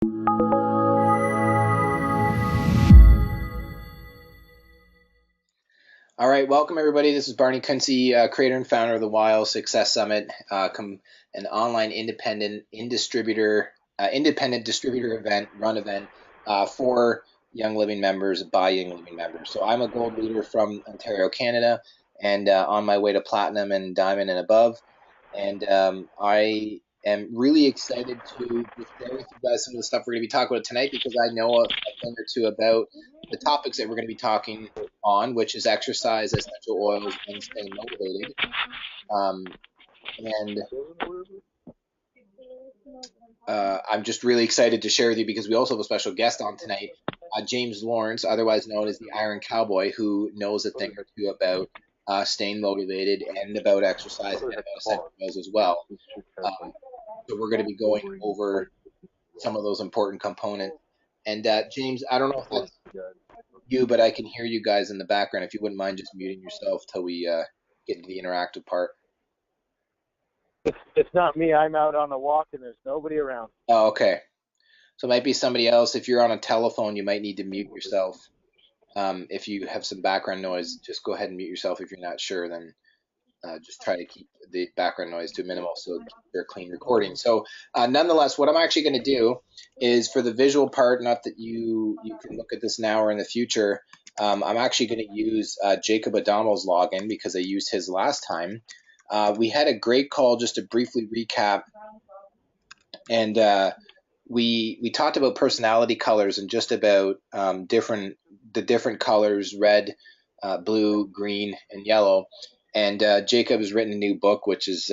All right, welcome everybody. This is Barney Kuntze, creator and founder of the YLSS Summit, an online independent distributor event, for young living members by young living members. So I'm a gold leader from Ontario, Canada, and on my way to platinum and diamond and above. And I am really excited to just share with you guys some of the stuff we're going to be talking about tonight, because I know a thing or two about the topics that we're going to be talking on, which is exercise, essential oils, and staying motivated. And I'm just really excited to share with you, because we also have a special guest on tonight, James Lawrence, otherwise known as the Iron Cowboy, who knows a thing or two about staying motivated and about exercise and about essential oils as well. So we're going to be going over some of those important components. And James, I don't know if that's you, but I can hear you guys in the background. If you wouldn't mind just muting yourself till we get into the interactive part. It's not me. I'm out on a walk and there's nobody around. Oh, okay. So it might be somebody else. If you're on a telephone, you might need to mute yourself. If you have some background noise, just go ahead and mute yourself. If you're not sure, then just try to keep the background noise to a minimal so they're clean recording. So nonetheless, what I'm actually going to do is, for the visual part, not that you can look at this now or in the future, I'm actually going to use Jacob Adamo's login, because I used his last time. We had a great call, just to briefly recap, and we talked about personality colors and just about the different colors: red, blue, green, and yellow. And Jacob has written a new book, which is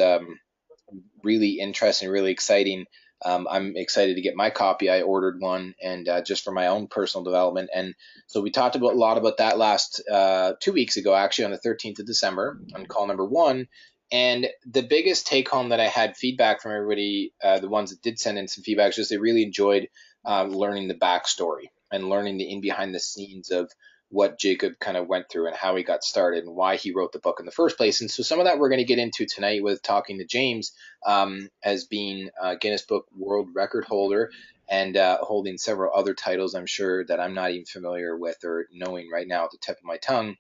really interesting, really exciting. I'm excited to get my copy. I ordered one, and just for my own personal development. And so we talked a lot about that last 2 weeks ago, actually, on the 13th of December, on call number 1. And the biggest take home that I had feedback from everybody, the ones that did send in some feedback, is just they really enjoyed learning the backstory and learning the in behind the scenes of what Jacob kind of went through and how he got started and why he wrote the book in the first place. And so some of that we're going to get into tonight with talking to James, as being a Guinness Book World Record holder and holding several other titles, I'm sure, that I'm not even familiar with or knowing right now at the tip of my tongue.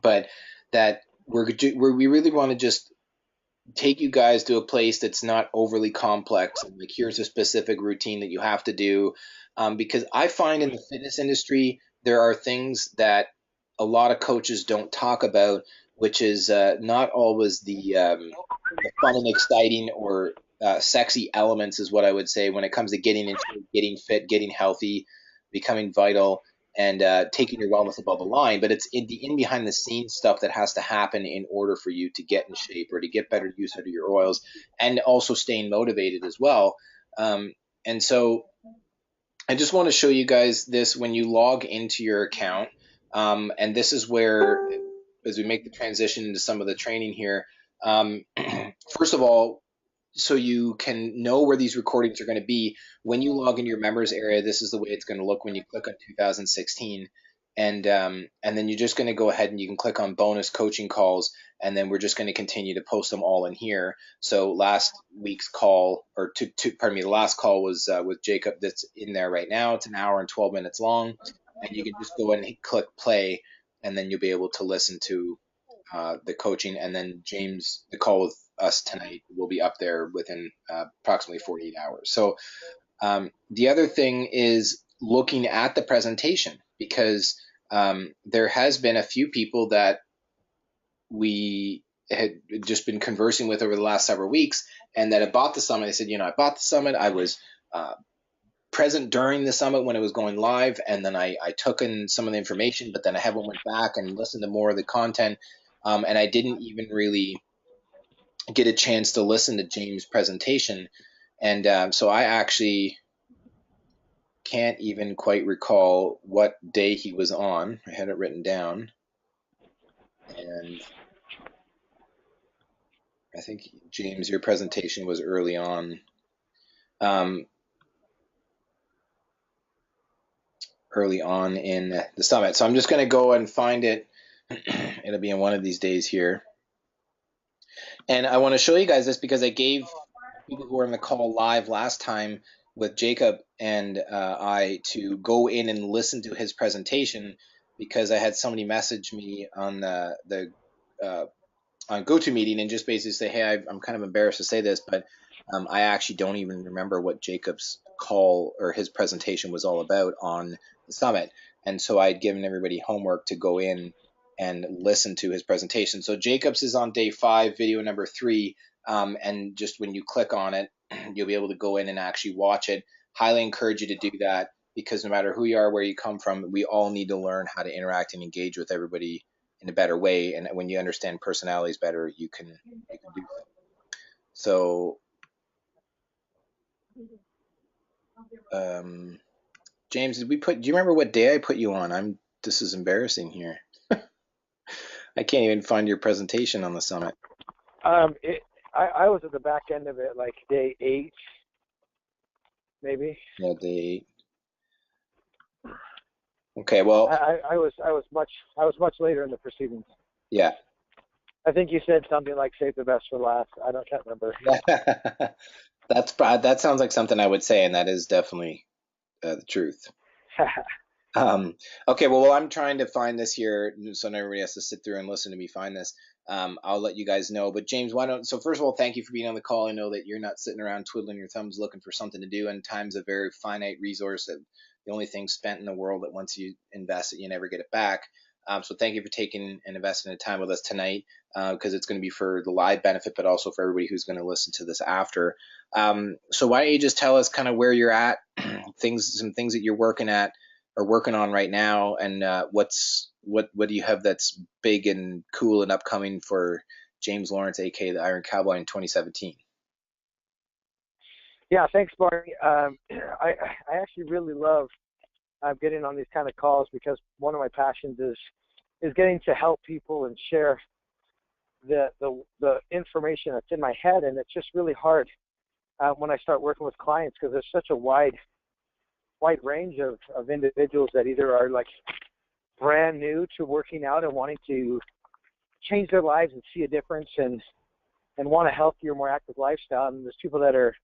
But that we really want to just take you guys to a place that's not overly complex. And like, here's a specific routine that you have to do. Because I find in the fitness industry, there are things that a lot of coaches don't talk about, which is not always the fun and exciting or sexy elements, is what I would say, when it comes to getting fit, getting healthy, becoming vital, and taking your wellness above the line. But it's in behind the scenes stuff that has to happen in order for you to get in shape or to get better use out of your oils, and also staying motivated as well. And so I just want to show you guys this when you log into your account. And this is where, as we make the transition into some of the training here, first of all, so you can know where these recordings are going to be, when you log into your members area, this is the way it's going to look when you click on 2016. And then you're just going to go ahead and you can click on bonus coaching calls, and then we're just going to continue to post them all in here. So last week's call, or the last call was with Jacob, that's in there right now. It's an hour and 12 minutes long, and you can just go and click play, and then you'll be able to listen to the coaching. And then James, the call with us tonight, will be up there within approximately 48 hours. So the other thing is looking at the presentation, because there has been a few people that we had just been conversing with over the last several weeks, and that had bought the summit. They said, I bought the summit. I was present during the summit when it was going live, and then I took in some of the information, but then I haven't went back and listened to more of the content, and I didn't even really get a chance to listen to James' presentation. And so I actually can't even quite recall what day he was on. I had it written down, and I think, James, your presentation was early on. Early on in the summit. So I'm just going to go and find it. It'll be in one of these days here. And I want to show you guys this because I gave people who were in the call live last time with Jacob and I to go in and listen to his presentation because I had somebody message me on the uh, on GoToMeeting and just basically say, hey, I'm kind of embarrassed to say this, but I actually don't even remember what Jacob's call or his presentation was all about on the summit. And so I'd given everybody homework to go in and listen to his presentation. So Jacob's is on day 5, video number 3. And just when you click on it, you'll be able to go in and actually watch it. Highly encourage you to do that because no matter who you are, where you come from, we all need to learn how to interact and engage with everybody in a better way. And when you understand personalities better, you can do so. So, James, did we put? Do you remember what day I put you on? This is embarrassing here. I can't even find your presentation on the summit. I was at the back end of it, like day 8, maybe. Yeah, day 8. Okay, well, I was much later in the proceedings. yeah. I think you said something like "save the best for last." Can't remember. That sounds like something I would say, and that is definitely the truth. Okay, well, while I'm trying to find this here, so not everybody has to sit through and listen to me find this, I'll let you guys know. But James, so first of all, thank you for being on the call. I know that you're not sitting around twiddling your thumbs looking for something to do, and time's a very finite resource that the only thing spent in the world that once you invest it, you never get it back. So thank you for taking and investing the time with us tonight, because it's going to be for the live benefit, but also for everybody who's going to listen to this after. So why don't you just tell us kind of where you're at, some things that you're working at are working on right now, and what do you have that's big and cool and upcoming for James Lawrence, aka the Iron Cowboy, in 2017? Yeah, thanks, Barney. I actually really love getting on these kind of calls because one of my passions is getting to help people and share the information that's in my head, and it's just really hard when I start working with clients because there's such a wide range of individuals that either are like brand new to working out and wanting to change their lives and see a difference and want a healthier, more active lifestyle. And there's people that are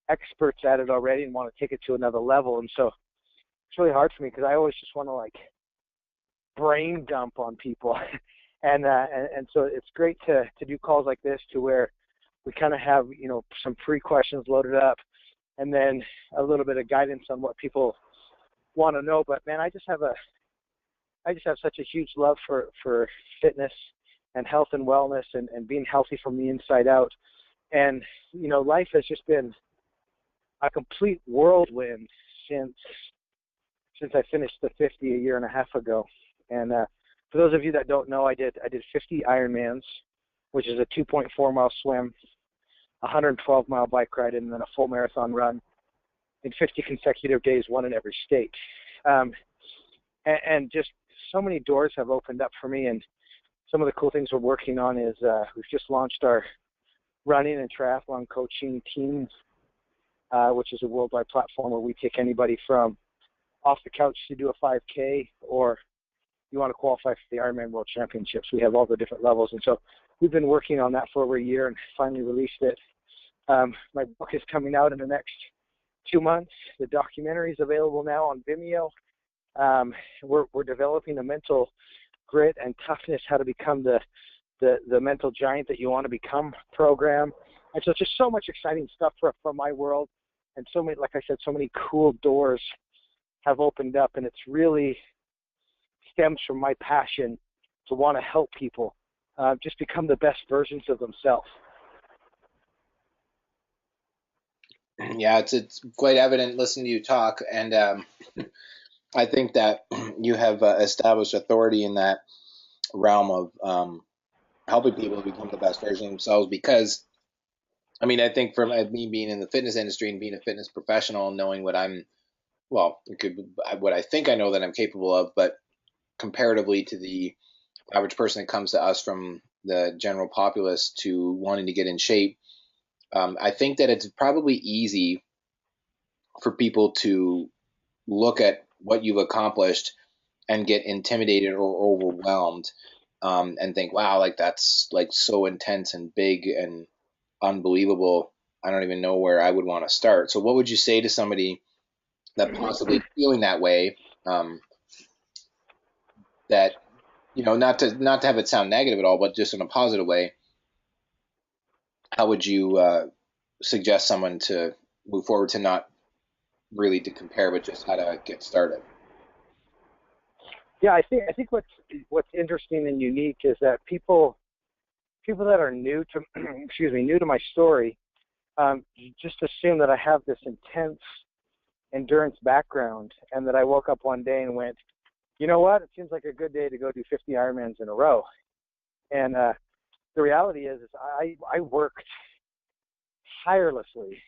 experts at it already and want to take it to another level. And so it's really hard for me because I always just want to like brain dump on people. and so it's great to do calls like this to where we kind of have, some pre-questions loaded up and then a little bit of guidance on what people want to know. But man, I just have such a huge love for fitness and health and wellness and being healthy from the inside out. And, life has just been a complete whirlwind since I finished the 50 a year and a half ago. And for those of you that don't know, I did 50 Ironmans, which is a 2.4 mile swim, 112 mile bike ride, and then a full marathon run in 50 consecutive days, one in every state. And just so many doors have opened up for me. And some of the cool things we're working on is we've just launched our running and triathlon coaching team, which is a worldwide platform where we take anybody from off the couch to do a 5K, or you want to qualify for the Ironman World Championships. We have all the different levels. And so we've been working on that for over a year and finally released it. My book is coming out in the next 2 months. The documentary is available now on Vimeo. We're developing a mental grit and toughness, how to become the mental giant that you want to become program. And so it's just so much exciting stuff from my world. And so many, like I said, so many cool doors have opened up, and it's really stems from my passion to want to help people just become the best versions of themselves. Yeah, it's quite evident listening to you talk, and I think that you have established authority in that realm of helping people to become the best version of themselves. Because, I mean, I think from me being in the fitness industry and being a fitness professional and knowing what what I think I know that I'm capable of, but comparatively to the average person that comes to us from the general populace to wanting to get in shape, I think that it's probably easy for people to look at what you've accomplished and get intimidated or overwhelmed, and think, wow, like that's like so intense and big and unbelievable. I don't even know where I would want to start. So what would you say to somebody that possibly feeling that way, that, not to have it sound negative at all, but just in a positive way, how would you suggest someone to move forward, to not really to compare, but just how to get started? Yeah, I think what's interesting and unique is that people that are new to excuse me, new to my story, just assume that I have this intense endurance background, and that I woke up one day and went, you know what, it seems like a good day to go do 50 Ironmans in a row. And the reality is I worked tirelessly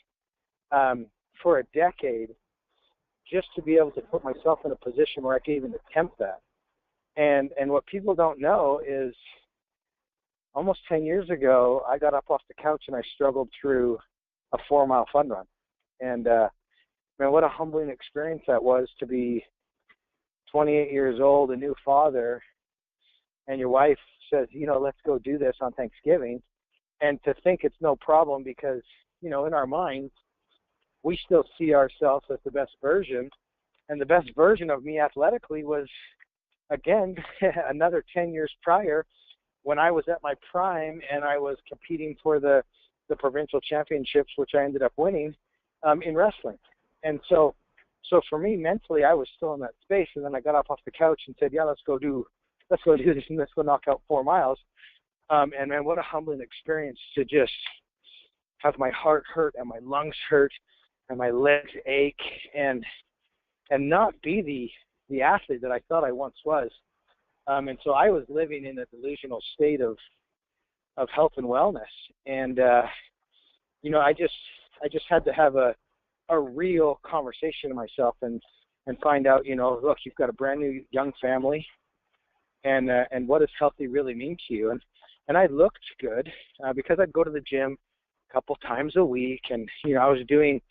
for a decade just to be able to put myself in a position where I could even attempt that. And what people don't know is almost 10 years ago, I got up off the couch and I struggled through a 4-mile fun run. And man, what a humbling experience that was, to be 28 years old, a new father, and your wife says, let's go do this on Thanksgiving. And to think it's no problem because, in our minds, we still see ourselves as the best version. And the best version of me athletically was, again, another 10 years prior, when I was at my prime and I was competing for the provincial championships, which I ended up winning in wrestling. And so for me, mentally, I was still in that space. And then I got up off the couch and said, yeah, let's go do this and let's go knock out 4 miles. And man, what a humbling experience to just have my heart hurt and my lungs hurt and my legs ache and not be the athlete that I thought I once was. And so I was living in a delusional state of health and wellness. And, I just had to have a real conversation with myself and find out, look, you've got a brand new young family, and what does healthy really mean to you? And I looked good because I'd go to the gym a couple times a week, and, I was doing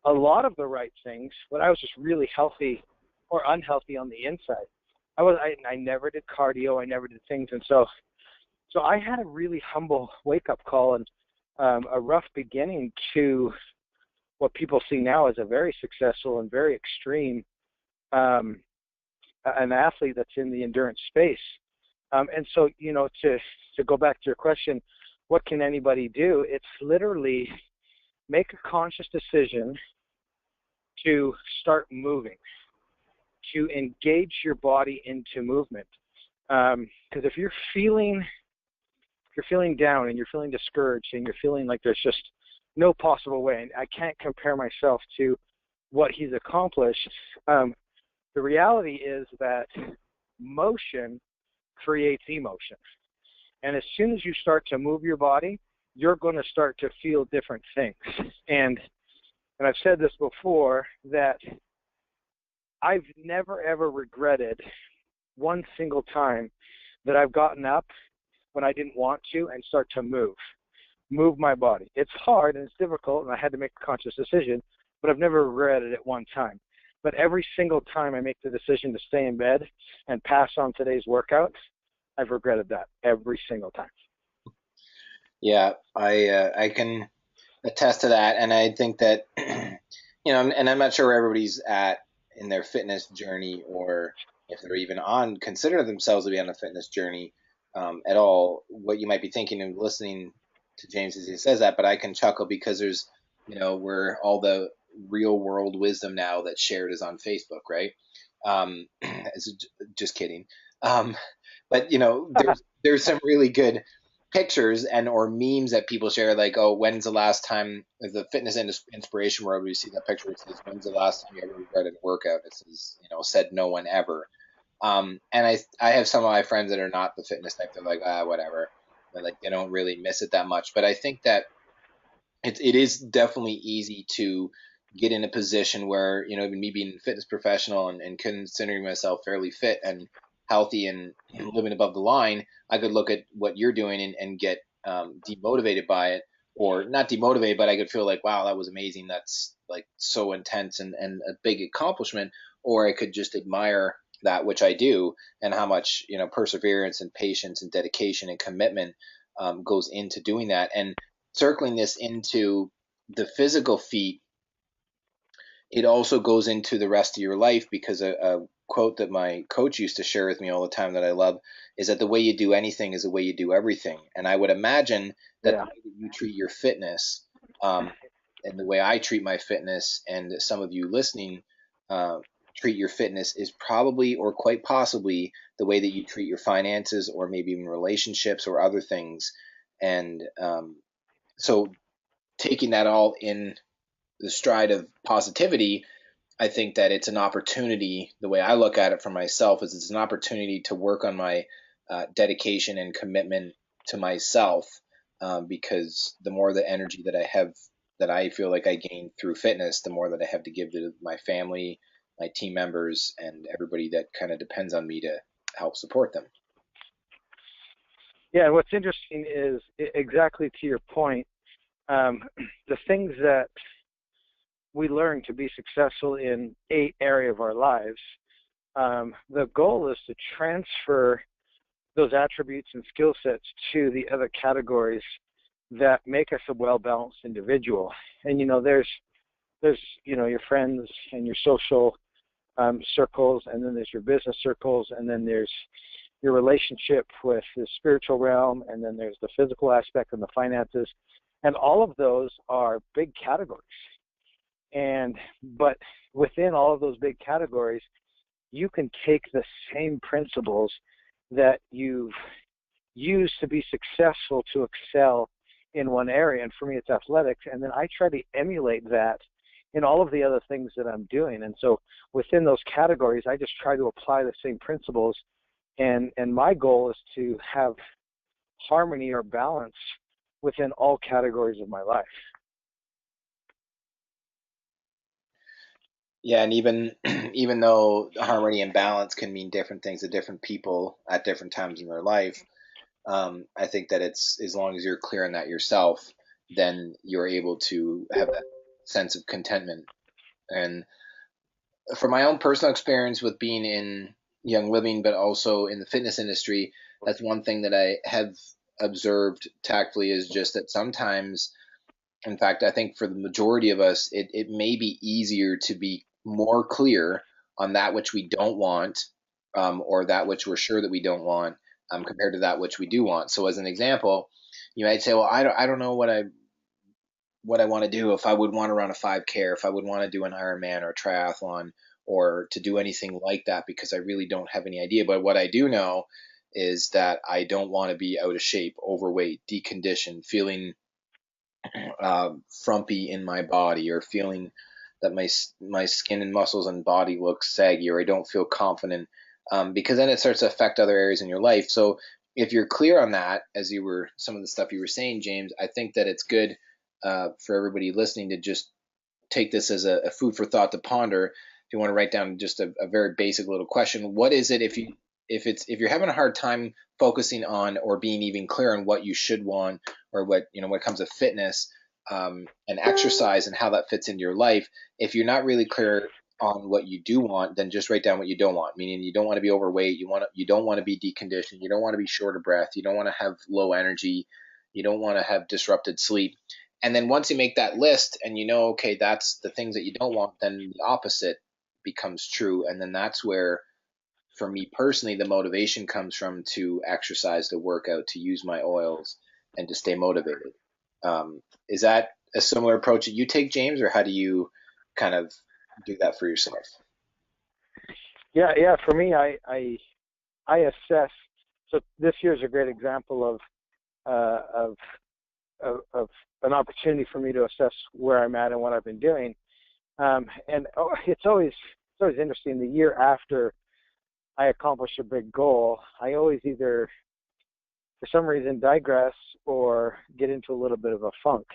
a lot of the right things, but I was just really healthy or unhealthy on the inside. I never did cardio. I never did things. And so I had a really humble wake-up call and a rough beginning to what people see now as a very successful and very extreme an athlete that's in the endurance space. And so, to go back to your question, what can anybody do? It's literally make a conscious decision to start moving, to engage your body into movement. Because if you're feeling down and you're feeling discouraged and you're feeling like there's just no possible way, and I can't compare myself to what he's accomplished, the reality is that motion creates emotion. And as soon as you start to move your body, you're going to start to feel different things. And I've said this before, that I've never, ever regretted one single time that I've gotten up when I didn't want to and start to move my body. It's hard and it's difficult, and I had to make a conscious decision, but I've never regretted it one time. But every single time I make the decision to stay in bed and pass on today's workout, I've regretted that every single time. Yeah, I can attest to that, and I think that and I'm not sure where everybody's at in their fitness journey, or if they're even consider themselves to be on a fitness journey at all. What you might be thinking and listening to James as he says that, but I can chuckle because there's where all the real world wisdom now that's shared is on Facebook, right? Just kidding. But there's some really good pictures and or memes that people share, like, oh, when's the last time, the fitness inspiration where we see that picture, it says, when's the last time you ever regretted a workout? It says, said no one ever. And I have some of my friends that are not the fitness type. They're like, whatever. But like, they don't really miss it that much. But I think that it is definitely easy to get in a position where, even me being a fitness professional and considering myself fairly fit and healthy and living above the line, I could look at what you're doing and get demotivated by it, or not demotivated, but I could feel like, wow, that was amazing. That's like so intense and a big accomplishment. Or I could just admire that, which I do, and how much, perseverance and patience and dedication and commitment goes into doing that. And circling this into the physical feat, it also goes into the rest of your life, because a quote that my coach used to share with me all the time that I love is that the way you do anything is the way you do everything. And I would imagine that the Yeah. way that you treat your fitness, um, and the way I treat my fitness, and some of you listening uh, treat your fitness, is probably, or quite possibly, the way that you treat your finances, or maybe even relationships or other things. And so taking that all in the stride of positivity, I think that it's an opportunity. The way I look at it for myself is it's an opportunity to work on my dedication and commitment to myself, because the more the energy that I have, that I feel like I gain through fitness, the more that I have to give to my family, my team members, and everybody that kind of depends on me to help support them. Yeah, and what's interesting is exactly to your point, the things that we learn to be successful in a area of our lives, the goal is to transfer those attributes and skill sets to the other categories that make us a well-balanced individual. And there's your friends and your social circles, and then there's your business circles, and then there's your relationship with the spiritual realm, and then there's the physical aspect and the finances, and all of those are big categories. But within all of those big categories, you can take the same principles that you've used to be successful to excel in one area. And for me, it's athletics. And then I try to emulate that in all of the other things that I'm doing. And so within those categories, I just try to apply the same principles. And my goal is to have harmony or balance within all categories of my life. Yeah, and even even though harmony and balance can mean different things to different people at different times in their life, I think that it's, as long as you're clear on that yourself, then you're able to have that sense of contentment. And from my own personal experience with being in Young Living, but also in the fitness industry, that's one thing that I have observed tactfully, is just that sometimes, in fact, I think for the majority of us, it may be easier to be more clear on that which we don't want, or that which we're sure that we don't want, compared to that which we do want. So, as an example, you might say, "Well, I don't know what I want to do, if I would want to run a 5K, or if I would want to do an Ironman or a triathlon, or to do anything like that, because I really don't have any idea. But what I do know is that I don't want to be out of shape, overweight, deconditioned, feeling frumpy in my body, or feeling that my skin and muscles and body look saggy, or I don't feel confident, because then it starts to affect other areas in your life. So if you're clear on that, as you were, some of the stuff you were saying, James, I think that it's good for everybody listening to just take this as a food for thought to ponder. If you want to write down just a very basic little question: what is it, if you're having a hard time focusing on, or being even clear on what you should want, or what, when it comes to fitness, and exercise, and how that fits into your life, if you're not really clear on what you do want, then just write down what you don't want. Meaning, you don't want to be overweight, you don't want to be deconditioned, you don't want to be short of breath, you don't want to have low energy, you don't want to have disrupted sleep. And then once you make that list, and okay, that's the things that you don't want, then the opposite becomes true. And then that's where, for me personally, the motivation comes from, to exercise, to work out, to use my oils, and to stay motivated. Is that a similar approach that you take, James, or how do you kind of do that for yourself? Yeah. For me, I assess. So this year is a great example uh, of of an opportunity for me to assess where I'm at and what I've been doing. It's always interesting. The year after I accomplish a big goal, I always either, for some reason, digress or get into a little bit of a funk.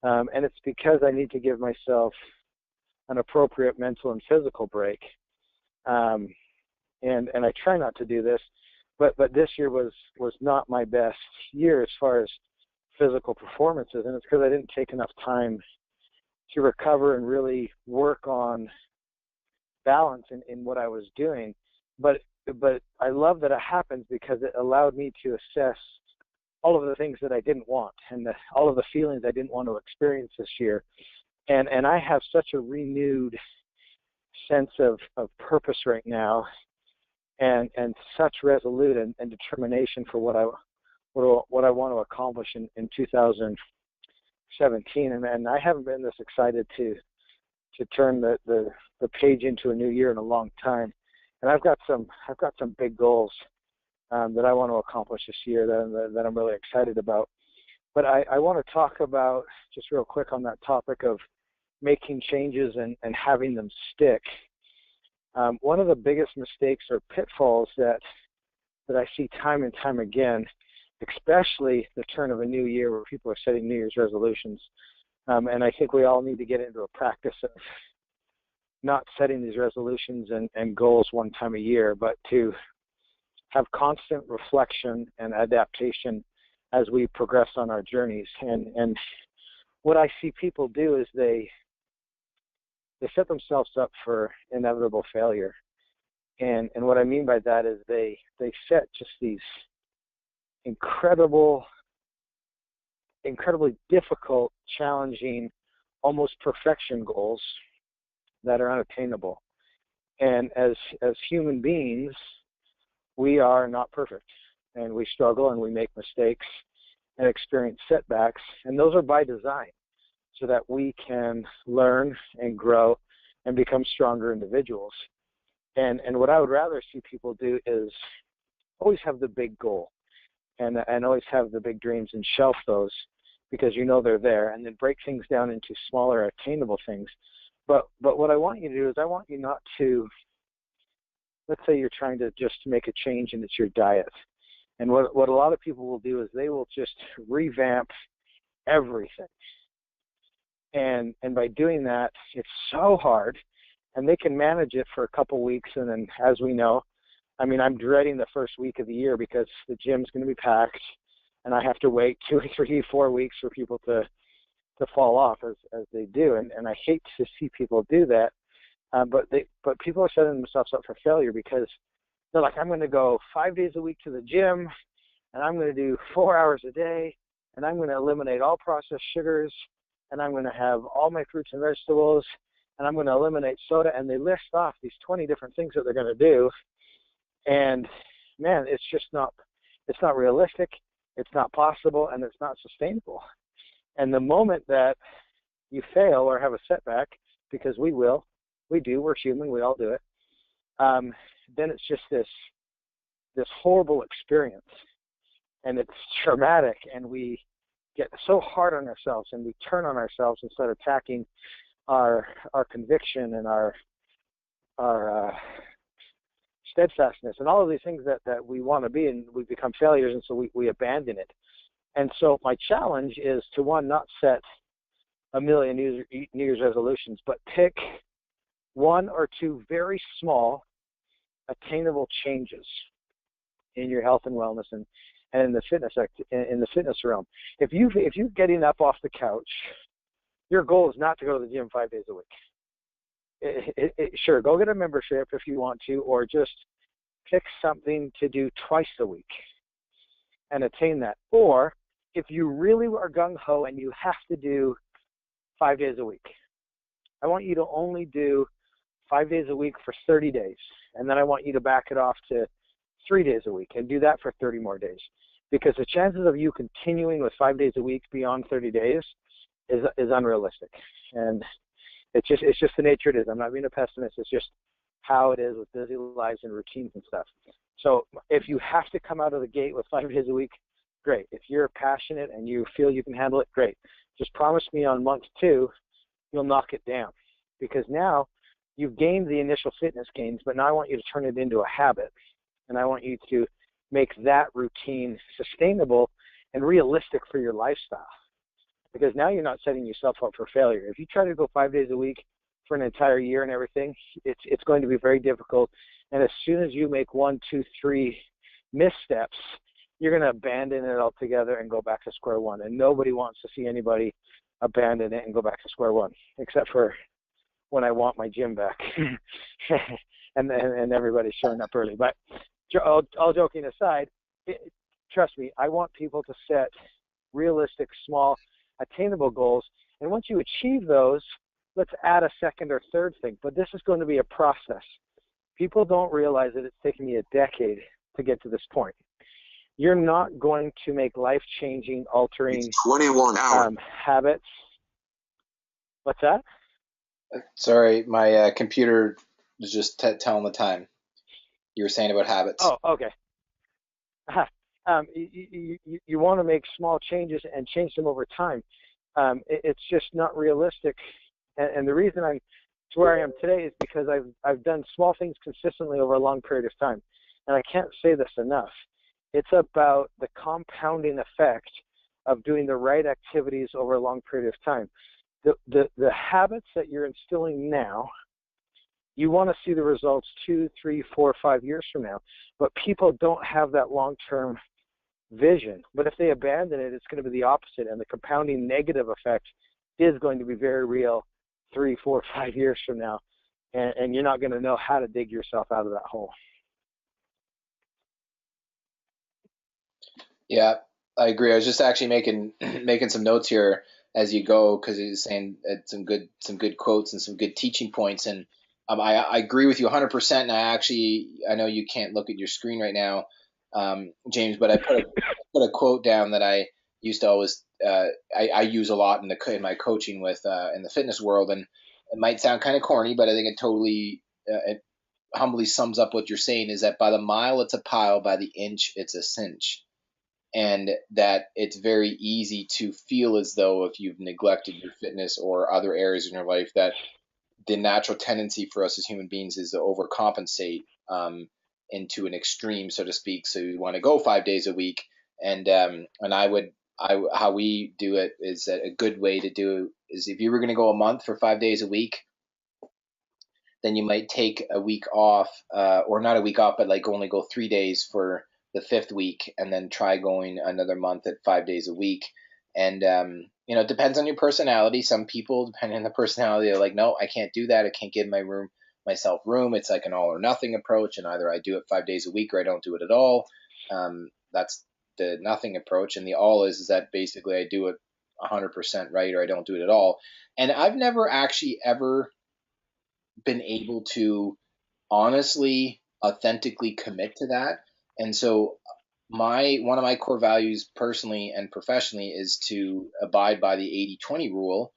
And it's because I need to give myself an appropriate mental and physical break. And I try not to do this, but this year was not my best year as far as physical performances, and it's because I didn't take enough time to recover and really work on balance in what I was doing. But I love that it happens, because it allowed me to assess all of the things that I didn't want and all of the feelings I didn't want to experience this year. And I have such a renewed sense of purpose right now, and such resolute and determination for what I want to accomplish in 2017. And I haven't been this excited to turn the page into a new year in a long time. And I've got some big goals that I want to accomplish this year that I'm really excited about. But I want to talk about, just real quick on that topic of making changes and having them stick. One of the biggest mistakes or pitfalls that I see time and time again, especially the turn of a new year where people are setting New Year's resolutions, and I think we all need to get into a practice of not setting these resolutions and goals one time a year, but to have constant reflection and adaptation as we progress on our journeys. And what I see people do is they set themselves up for inevitable failure. And what I mean by that is they set just these incredibly difficult, challenging, almost perfection goals that are unattainable. And as human beings, we are not perfect, and we struggle and we make mistakes and experience setbacks, and those are by design so that we can learn and grow and become stronger individuals. And what I would rather see people do is always have the big goal and always have the big dreams and shelf those because you know they're there, and then break things down into smaller attainable things. But what I want you to do is I want you not to, let's say you're trying to just make a change and it's your diet. And what a lot of people will do is they will just revamp everything. And by doing that, it's so hard, and they can manage it for a couple weeks. And then, as we know, I mean, I'm dreading the first week of the year because the gym's going to be packed, and I have to wait 2 or 3, 4 weeks for people to fall off as they do. And I hate to see people do that. But people are setting themselves up for failure because they're like, I'm going to go 5 days a week to the gym, and I'm going to do 4 hours a day, and I'm going to eliminate all processed sugars, and I'm going to have all my fruits and vegetables, and I'm going to eliminate soda. And they list off these 20 different things that they're going to do. And man, it's not realistic. It's not possible, and it's not sustainable. And the moment that you fail or have a setback, because we do, we're human, we all do it, then it's just this horrible experience, and it's traumatic, and we get so hard on ourselves, and we turn on ourselves instead of attacking our conviction and our steadfastness and all of these things that we want to be, and we become failures, and so we abandon it. And so my challenge is to, one, not set a million New Year's resolutions, but pick 1 or 2 very small, attainable changes in your health and wellness and in the fitness realm. If you're getting up off the couch, your goal is not to go to the gym 5 days a week. Sure, go get a membership if you want to, or just pick something to do twice a week and attain that. Or if you really are gung-ho and you have to do 5 days a week, I want you to only do 5 days a week for 30 days. And then I want you to back it off to 3 days a week and do that for 30 more days. Because the chances of you continuing with 5 days a week beyond 30 days is unrealistic. And it's just the nature it is. I'm not being a pessimist. It's just how it is with busy lives and routines and stuff. So if you have to come out of the gate with 5 days a week, great. If you're passionate and you feel you can handle it, great. Just promise me on month 2, you'll knock it down. Because now you've gained the initial fitness gains, but now I want you to turn it into a habit. And I want you to make that routine sustainable and realistic for your lifestyle. Because now you're not setting yourself up for failure. If you try to go 5 days a week for an entire year and everything, it's going to be very difficult. And as soon as you make 1, 2, 3 missteps, you're going to abandon it altogether and go back to square one. And nobody wants to see anybody abandon it and go back to square one, except for when I want my gym back and everybody's showing up early. But all joking aside, trust me, I want people to set realistic, small, attainable goals. And once you achieve those, let's add a second or third thing. But this is going to be a process. People don't realize that it's taken me a decade to get to this point. You're not going to make life-changing, altering 21 hours. Habits. What's that? Sorry, my computer was just telling the time. You were saying about habits. Oh, okay. You want to make small changes and change them over time. It's just not realistic. And the reason I'm to where I am today is because I've done small things consistently over a long period of time. And I can't say this enough. It's about the compounding effect of doing the right activities over a long period of time. The habits that you're instilling now, you want to see the results 2, 3, 4, 5 years from now. But people don't have that long-term vision. But if they abandon it, it's going to be the opposite. And the compounding negative effect is going to be very real 3, 4, 5 years from now. And you're not going to know how to dig yourself out of that hole. Yeah, I agree. I was just actually making some notes here as you go, because he was saying some good quotes and some good teaching points. And I agree with you 100%. And I know you can't look at your screen right now, James, but I put a quote down that I used to always I use a lot in my coaching with in the fitness world, and it might sound kind of corny, but I think it totally it humbly sums up what you're saying, is that by the mile it's a pile, by the inch it's a cinch. And that it's very easy to feel as though if you've neglected your fitness or other areas in your life, that the natural tendency for us as human beings is to overcompensate into an extreme, so to speak. So you want to go 5 days a week, and how we do it is that a good way to do it is, if you were going to go a month for 5 days a week, then you might take a week off, or not a week off, but like only go 3 days for the 5th week, and then try going another month at 5 days a week. And it depends on your personality. Some people, depending on the personality, are like, no, I can't do that. I can't give myself room. It's like an all or nothing approach, and either I do it 5 days a week or I don't do it at all. That's the nothing approach, and the all is that basically I do it 100% right, or I don't do it at all. And I've never actually ever been able to honestly, authentically commit to that. And so one of my core values personally and professionally is to abide by the 80-20 rule.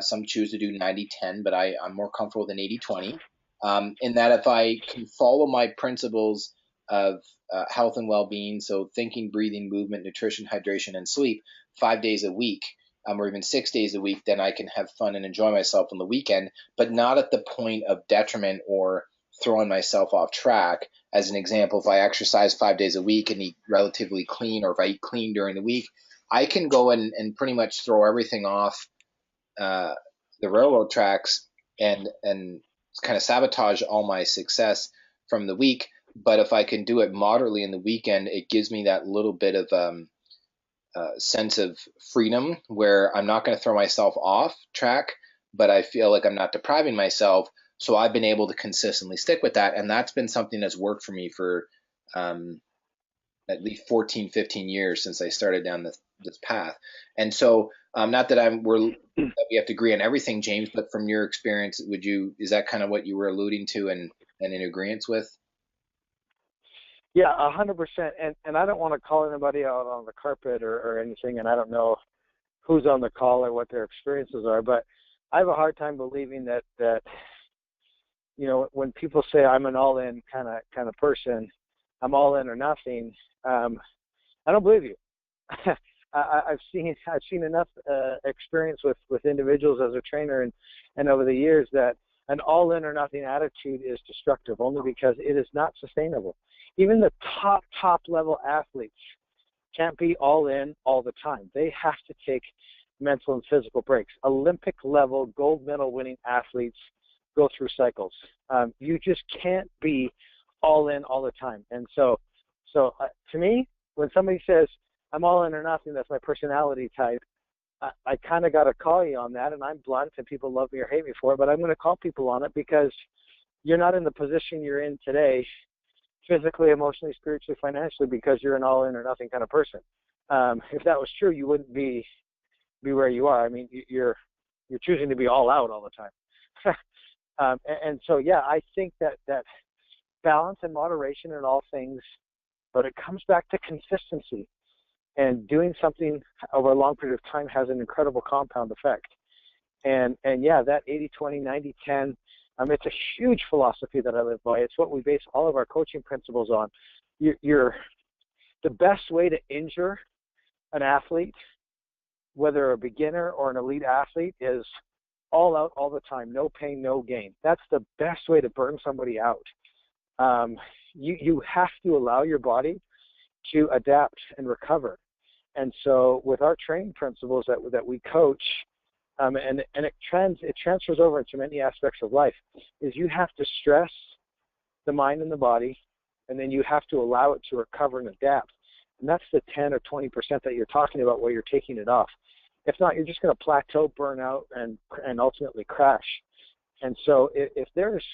Some choose to do 90-10, but I'm more comfortable with an 80-20, in that if I can follow my principles of health and well-being, so thinking, breathing, movement, nutrition, hydration, and sleep, 5 days a week, or even 6 days a week, then I can have fun and enjoy myself on the weekend, but not at the point of detriment or throwing myself off track. As an example, if I exercise 5 days a week and eat relatively clean, or if I eat clean during the week, I can go and pretty much throw everything off the railroad tracks and kind of sabotage all my success from the week. But if I can do it moderately in the weekend, it gives me that little bit of sense of freedom where I'm not going to throw myself off track, but I feel like I'm not depriving myself. So I've been able to consistently stick with that. And that's been something that's worked for me for at least 14, 15 years since I started down this path. And so not that that we have to agree on everything, James, but from your experience, is that kind of what you were alluding to and in agreement with? Yeah, 100%. And I don't want to call anybody out on the carpet or anything, and I don't know who's on the call or what their experiences are, but I have a hard time believing that when people say I'm an all-in kind of person, I'm all in or nothing. I don't believe you. I've seen enough experience with individuals as a trainer and over the years that an all in or nothing attitude is destructive, only because it is not sustainable. Even the top level athletes can't be all in all the time. They have to take mental and physical breaks. Olympic level gold medal winning athletes go through cycles. You just can't be all in all the time. And so to me, when somebody says I'm all in or nothing, that's my personality type, I kind of got to call you on that, and I'm blunt, and people love me or hate me for it, but I'm going to call people on it, because you're not in the position you're in today physically, emotionally, spiritually, financially, because you're an all in or nothing kind of person. If that was true, you wouldn't be where you are. I mean, you're choosing to be all out all the time. And so, yeah, I think that balance and moderation in all things, but it comes back to consistency. And doing something over a long period of time has an incredible compound effect. And yeah, that 80-20, 90-10, it's a huge philosophy that I live by. It's what we base all of our coaching principles on. You're the best way to injure an athlete, whether a beginner or an elite athlete, is all out all the time, no pain, no gain. That's the best way to burn somebody out. You have to allow your body to adapt and recover. And so with our training principles that we coach, and it transfers over into many aspects of life, is you have to stress the mind and the body, and then you have to allow it to recover and adapt. And that's the 10 or 20% that you're talking about where you're taking it off. If not, you're just going to plateau, burn out, and ultimately crash. And so if there's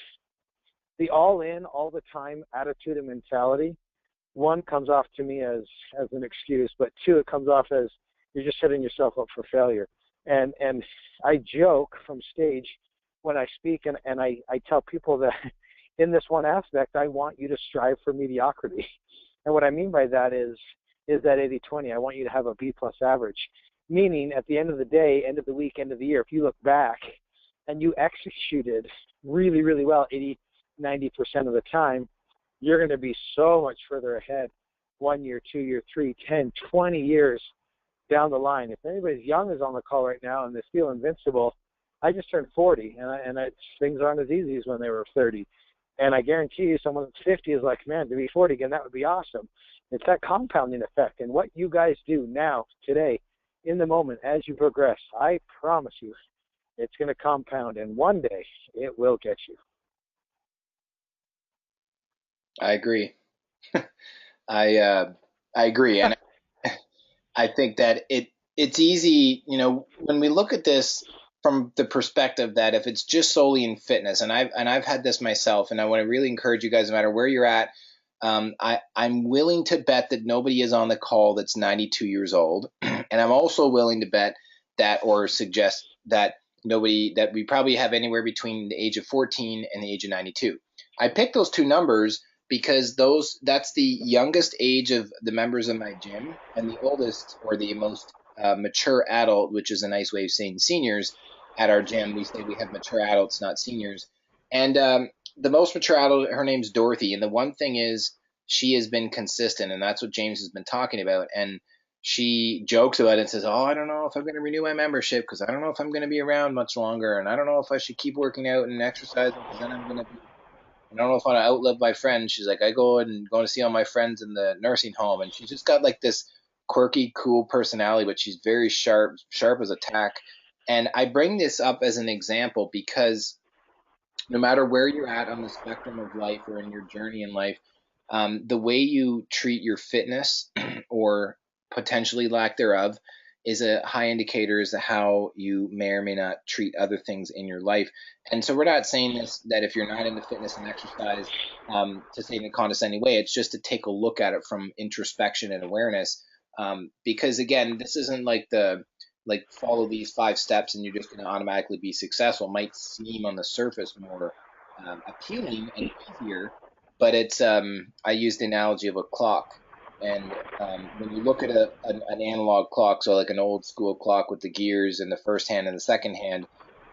the all-in, all-the-time attitude and mentality, one comes off to me as an excuse, but two, it comes off as you're just setting yourself up for failure. And I joke from stage when I speak, and I tell people that in this one aspect, I want you to strive for mediocrity. And what I mean by that is that 80-20. I want you to have a B-plus average, meaning at the end of the day, end of the week, end of the year, if you look back and you executed really, really well 80, 90% of the time, you're going to be so much further ahead 1 year, 2 year, 3, 10, 20 years down the line. If anybody's young is on the call right now and they feel invincible, I just turned 40, and things aren't as easy as when they were 30. And I guarantee you someone that's 50 is like, man, to be 40 again, that would be awesome. It's that compounding effect. And what you guys do now, today, in the moment, as you progress, I promise you, it's going to compound. And one day, it will get you. I agree. I agree, and I think that it's easy, when we look at this from the perspective that if it's just solely in fitness, and I've had this myself, and I want to really encourage you guys, no matter where you're at, I'm willing to bet that nobody is on the call that's 92 years old, and I'm also willing to bet that, or suggest that that we probably have anywhere between the age of 14 and the age of 92. I picked those two numbers because that's the youngest age of the members of my gym, and the oldest, or the most mature adult, which is a nice way of saying seniors at our gym. We say we have mature adults, not seniors. And the most mature adult, her name's Dorothy, and the one thing is she has been consistent, and that's what James has been talking about. And she jokes about it and says, "Oh, I don't know if I'm going to renew my membership because I don't know if I'm going to be around much longer, and I don't know if I should keep working out and exercising because then I'm going to be, I don't know if I want to outlive my friends." She's like, "I go to see all my friends in the nursing home," and she's just got like this quirky, cool personality, but she's very sharp as a tack. And I bring this up as an example because no matter where you're at on the spectrum of life or in your journey in life, the way you treat your fitness or potentially lack thereof is a high indicator as to how you may or may not treat other things in your life. And so we're not saying this that if you're not into fitness and exercise, to say in a condescending way. It's just to take a look at it from introspection and awareness. Because again, this isn't like follow these 5 steps and you're just going to automatically be successful. It might seem on the surface more appealing and easier, but it's I use the analogy of a clock. And when you look at an analog clock, so like an old school clock with the gears in the first hand and the second hand,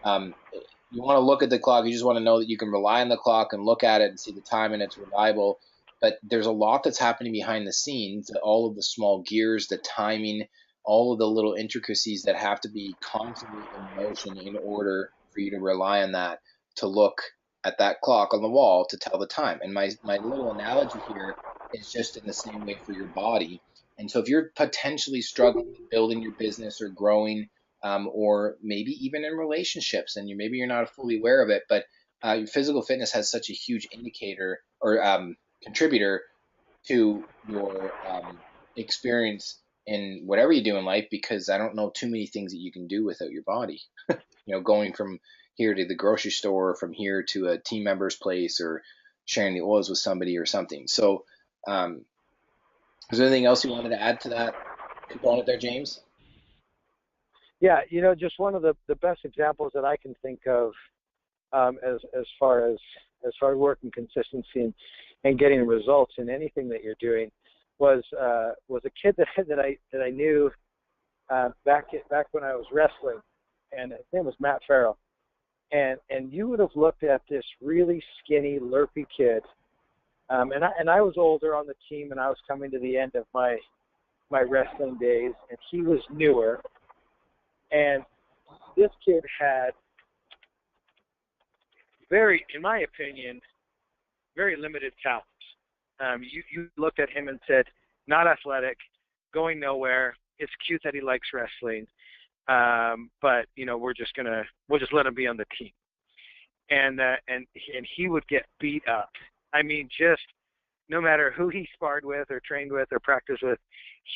you want to look at the clock. You just want to know that you can rely on the clock and look at it and see the time, and it's reliable. But there's a lot that's happening behind the scenes, all of the small gears, the timing, all of the little intricacies that have to be constantly in motion in order for you to rely on that to look at that clock on the wall to tell the time. And my little analogy here is just in the same way for your body. And so if you're potentially struggling with building your business or growing, or maybe even in relationships, and maybe you're not fully aware of it, but your physical fitness has such a huge indicator or contributor to your experience in whatever you do in life, because I don't know too many things that you can do without your body. Going from here to the grocery store, from here to a team member's place, or sharing the oils with somebody or something. So, is there anything else you wanted to add to that component there, James? Yeah, just one of the best examples that I can think of, as far as working consistency and getting results in anything that you're doing was a kid that I knew back when I was wrestling, and his name was Matt Farrell. And you would have looked at this really skinny, lurpy kid, and I was older on the team, and I was coming to the end of my wrestling days, and he was newer, and this kid had in my opinion, very limited talent. You looked at him and said, not athletic, going nowhere. It's cute that he likes wrestling, but we'll just let him be on the team. And he would get beat up. I mean, just no matter who he sparred with or trained with or practiced with,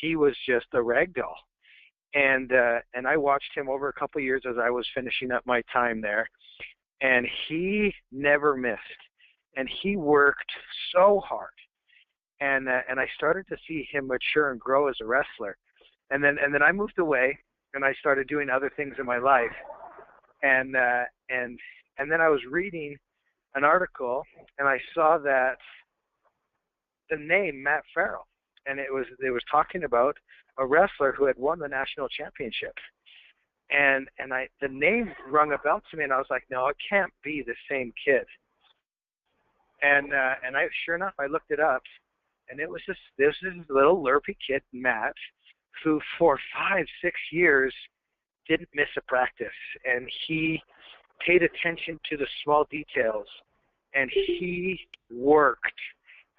he was just a rag doll. And I watched him over a couple of years as I was finishing up my time there, and he never missed, and he worked so hard. And I started to see him mature and grow as a wrestler. And then I moved away, and I started doing other things in my life. And then I was reading an article, and I saw that the name Matt Farrell, and it was talking about a wrestler who had won the national championship. And the name rung a bell to me, and I was like, no, it can't be the same kid. And I sure enough, I looked it up, and it was this little lurpy kid, Matt, who for 5-6 years didn't miss a practice, and he paid attention to the small details, and he worked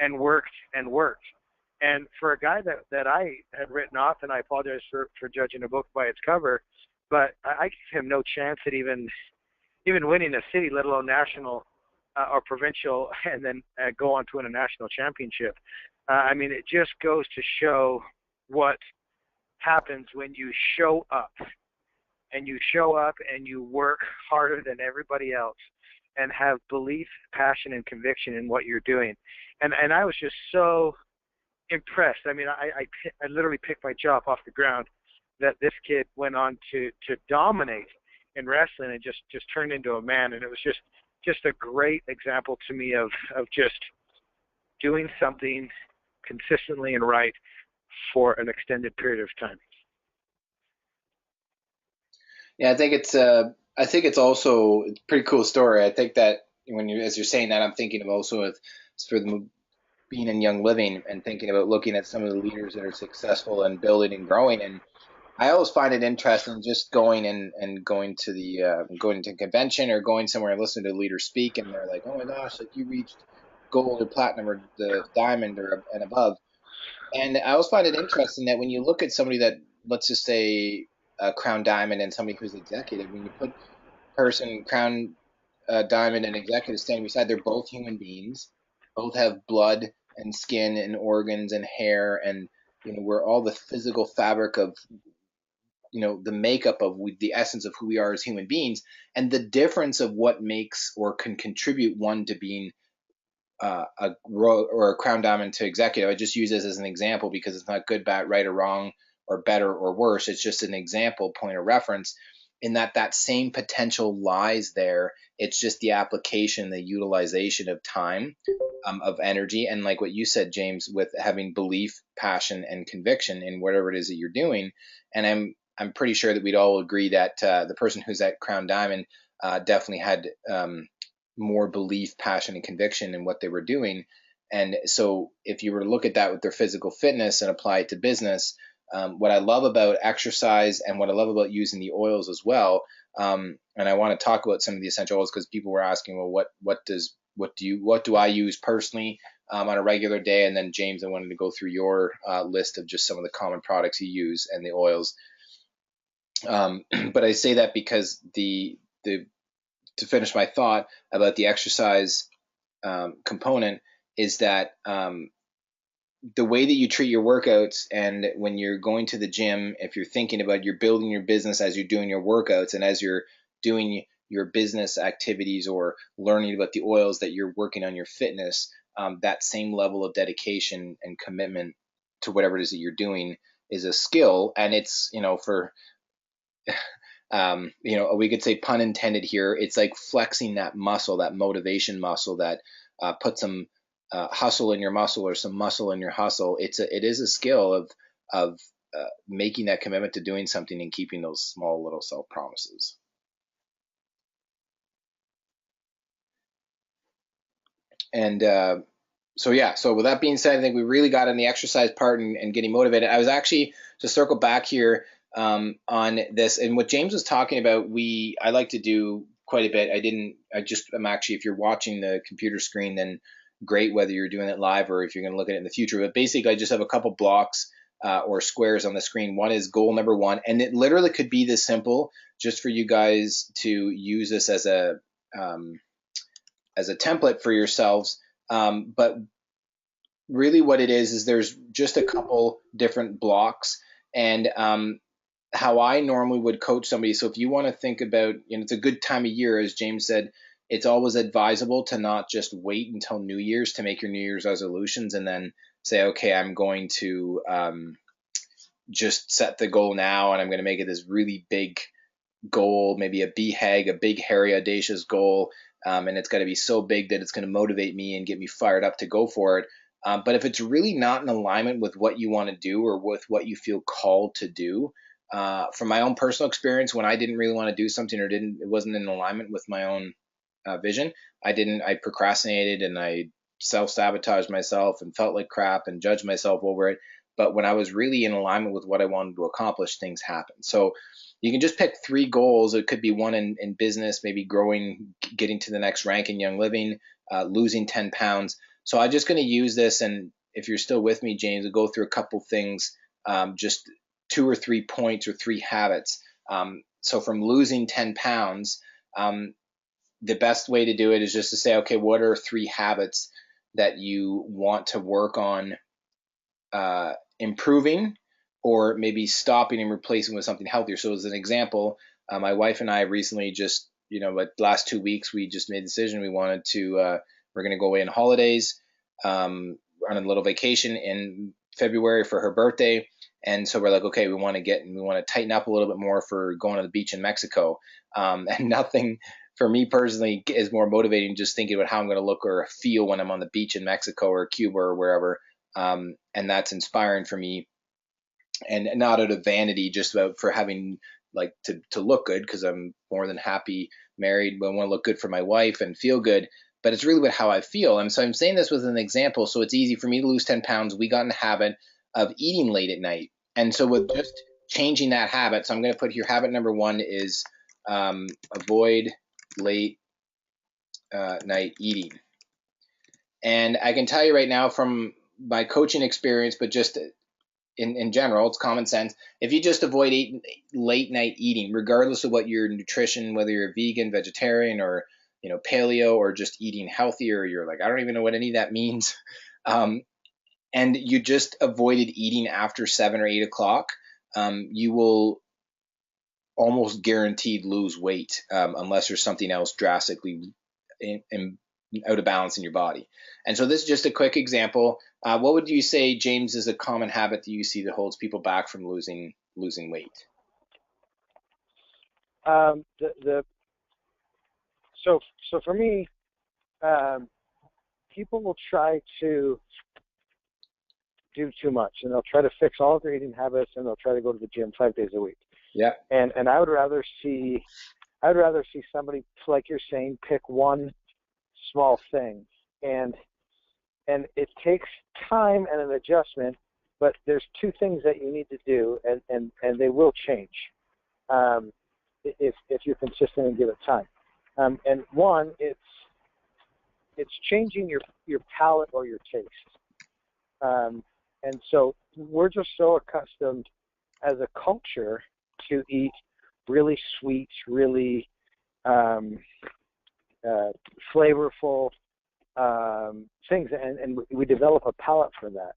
and worked and worked. And for a guy that I had written off, and I apologize for judging a book by its cover, but I gave him no chance at even winning a city, let alone national or provincial, and then go on to win a national championship. I mean, it just goes to show what happens when you show up, and you work harder than everybody else, and have belief, passion, and conviction in what you're doing. And I was just so impressed. I mean, I literally picked my jaw off the ground that this kid went on to dominate in wrestling and just turned into a man. And it was just a great example to me of just doing something consistently and right for an extended period of time. Yeah, I think it's also a pretty cool story. I think that as you're saying that, I'm thinking of also for the being in Young Living and thinking about looking at some of the leaders that are successful and building and growing. And I always find it interesting just going and going to going to a convention or going somewhere and listening to a leader speak, and they're like, oh my gosh, like you reached gold or platinum or the diamond or and above. And I always find it interesting that when you look at somebody that, let's just say, Crown Diamond and somebody who's executive, when you put person Crown Diamond and executive standing beside, they're both human beings, both have blood and skin and organs and hair, and we're all the physical fabric of the makeup of the essence of who we are as human beings, and the difference of what makes or can contribute one to being or a Crown Diamond to executive. I just use this as an example because it's not good, bad, right or wrong, or better or worse. It's just an example, point of reference, in that same potential lies there. It's just the application, the utilization of time, of energy, and like what you said, James, with having belief, passion, and conviction in whatever it is that you're doing. And I'm pretty sure that we'd all agree that the person who's at Crown Diamond definitely had more belief, passion, and conviction in what they were doing. And so if you were to look at that with their physical fitness and apply it to business, what I love about exercise and what I love about using the oils as well, and I want to talk about some of the essential oils because people were asking, well, what do I use personally on a regular day? And then James, I wanted to go through your list of just some of the common products you use and the oils. But I say that because to finish my thought about the exercise component is that the way that you treat your workouts, and when you're going to the gym, if you're thinking about you're building your business as you're doing your workouts and as you're doing your business activities or learning about the oils that you're working on your fitness, that same level of dedication and commitment to whatever it is that you're doing is a skill. And it's, for, we could say pun intended here, it's like flexing that muscle, that motivation muscle that puts some hustle in your muscle or some muscle in your hustle. It is a skill of making that commitment to doing something and keeping those small little self promises. And so with that being said, I think we really got in the exercise part and getting motivated. I was actually, to circle back here on this, and what James was talking about, I like to do quite a bit. I'm actually, if you're watching the computer screen, then great, whether you're doing it live or if you're going to look at it in the future. But basically, I just have a couple blocks or squares on the screen. One is goal number 1, and it literally could be this simple, just for you guys to use this as a template for yourselves. But really what it is there's just a couple different blocks, and how I normally would coach somebody. So if you want to think about, it's a good time of year, as James said, it's always advisable to not just wait until New Year's to make your New Year's resolutions and then say, okay, I'm going to just set the goal now and I'm going to make it this really big goal, maybe a BHAG, a big, hairy, audacious goal. And it's got to be so big that it's going to motivate me and get me fired up to go for it. But if it's really not in alignment with what you want to do or with what you feel called to do, from my own personal experience, when I didn't really want to do something or it wasn't in alignment with my own vision, I procrastinated and I self-sabotaged myself and felt like crap and judged myself over it. But when I was really in alignment with what I wanted to accomplish, things happened. So you can just pick 3 goals. It could be one in business, maybe growing, getting to the next rank in Young Living, losing 10 pounds. So I'm just going to use this. And if you're still with me, James, we'll go through a couple things, just 2 or 3 points or 3 habits. So from losing 10 pounds, the best way to do it is just to say, okay, what are 3 habits that you want to work on improving, or maybe stopping and replacing with something healthier. So as an example, my wife and I recently just, the last 2 weeks, we just made a decision. We wanted to, we're going to go away on holidays, on a little vacation in February for her birthday. And so we're like, okay, we want to tighten up a little bit more for going to the beach in Mexico. And nothing for me personally is more motivating just thinking about how I'm going to look or feel when I'm on the beach in Mexico or Cuba or wherever. And that's inspiring for me, and not out of vanity, just about for having like to look good, because I'm more than happy married, but I want to look good for my wife and feel good. But it's really about how I feel. And so I'm saying this with an example. So it's easy for me to lose 10 pounds. We got in the habit of eating late at night. And so with just changing that habit, so I'm going to put here habit number 1 is avoid late night eating. And I can tell you right now from my coaching experience, but just in general, it's common sense. If you just avoid late night eating, regardless of what your nutrition, whether you're vegan, vegetarian, or paleo, or just eating healthier, you're like, I don't even know what any of that means. And you just avoided eating after 7 or 8 o'clock, you will almost guaranteed lose weight, unless there's something else drastically out of balance in your body. And so this is just a quick example. What would you say, James, is a common habit that you see that holds people back from losing weight? So for me, people will try to do too much, and they'll try to fix all of their eating habits, and they'll try to go to the gym 5 days a week. Yeah. And I would rather see somebody, like you're saying, pick one small thing, and it takes time and an adjustment, but there's 2 things that you need to do, and they will change if you're consistent and give it time. And one, it's changing your palate or your taste. And so we're just so accustomed as a culture to eat really sweet, really flavorful things, and we develop a palate for that.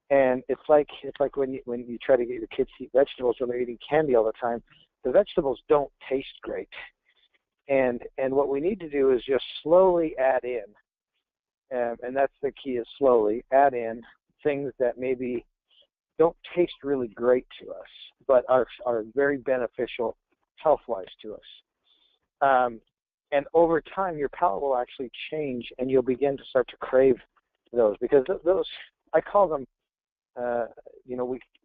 And it's like when you try to get your kids to eat vegetables when they're eating candy all the time. The vegetables don't taste great. And what we need to do is just slowly add in, and that's the key, is slowly add in things that maybe don't taste really great to us, but are very beneficial health-wise to us. And over time, your palate will actually change, and you'll begin to start to crave those, because those, I call them,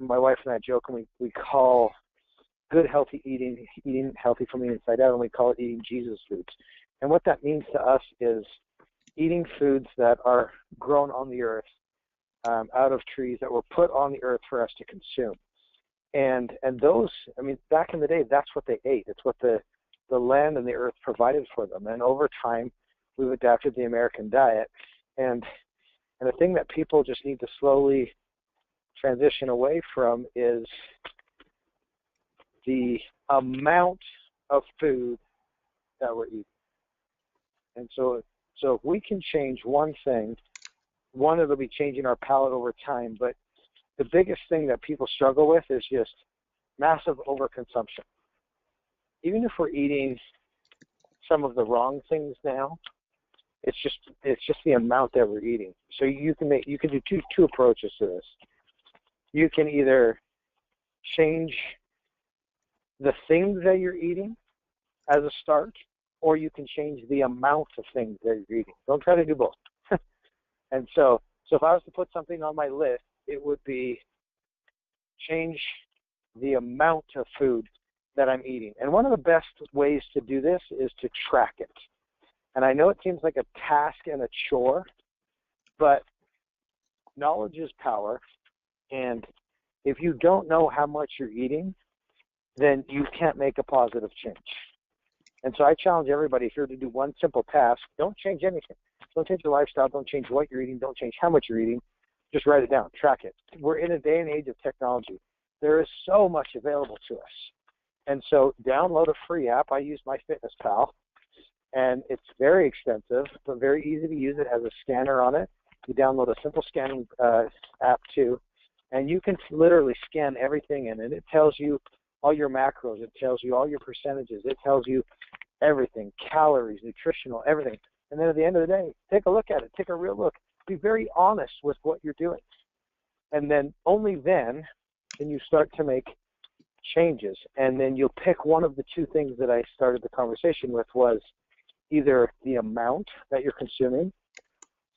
my wife and I joke, and we call good healthy eating healthy from the inside out, and we call it eating Jesus foods. And what that means to us is eating foods that are grown on the earth, out of trees that were put on the earth for us to consume. And those, I mean, back in the day, that's what they ate. It's what the land and the earth provided for them. And over time, we've adapted the American diet. And the thing that people just need to slowly transition away from is the amount of food that we're eating. And so if we can change one thing, it'll be changing our palate over time. But the biggest thing that people struggle with is just massive overconsumption. Even if we're eating some of the wrong things now, it's just the amount that we're eating. So you can do two approaches to this. You can either change the things that you're eating as a start, or you can change the amount of things that you're eating. Don't try to do both. And so if I was to put something on my list, it would be change the amount of food that I'm eating. And one of the best ways to do this is to track it. And I know it seems like a task and a chore, but knowledge is power. And if you don't know how much you're eating, then you can't make a positive change. And so I challenge everybody, if you're to do one simple task, don't change anything. Don't change your lifestyle. Don't change what you're eating. Don't change how much you're eating. Just write it down. Track it. We're in a day and age of technology. There is so much available to us. And so download a free app. I use MyFitnessPal, and it's very expensive, but very easy to use. It has a scanner on it. You download a simple scanning app too, and you can literally scan everything in it. It tells you all your macros. It tells you all your percentages. It tells you everything, calories, nutritional, everything. And then at the end of the day, take a look at it. Take a real look. Be very honest with what you're doing. And then only then can you start to make changes. And then you'll pick one of the two things that I started the conversation with, was either the amount that you're consuming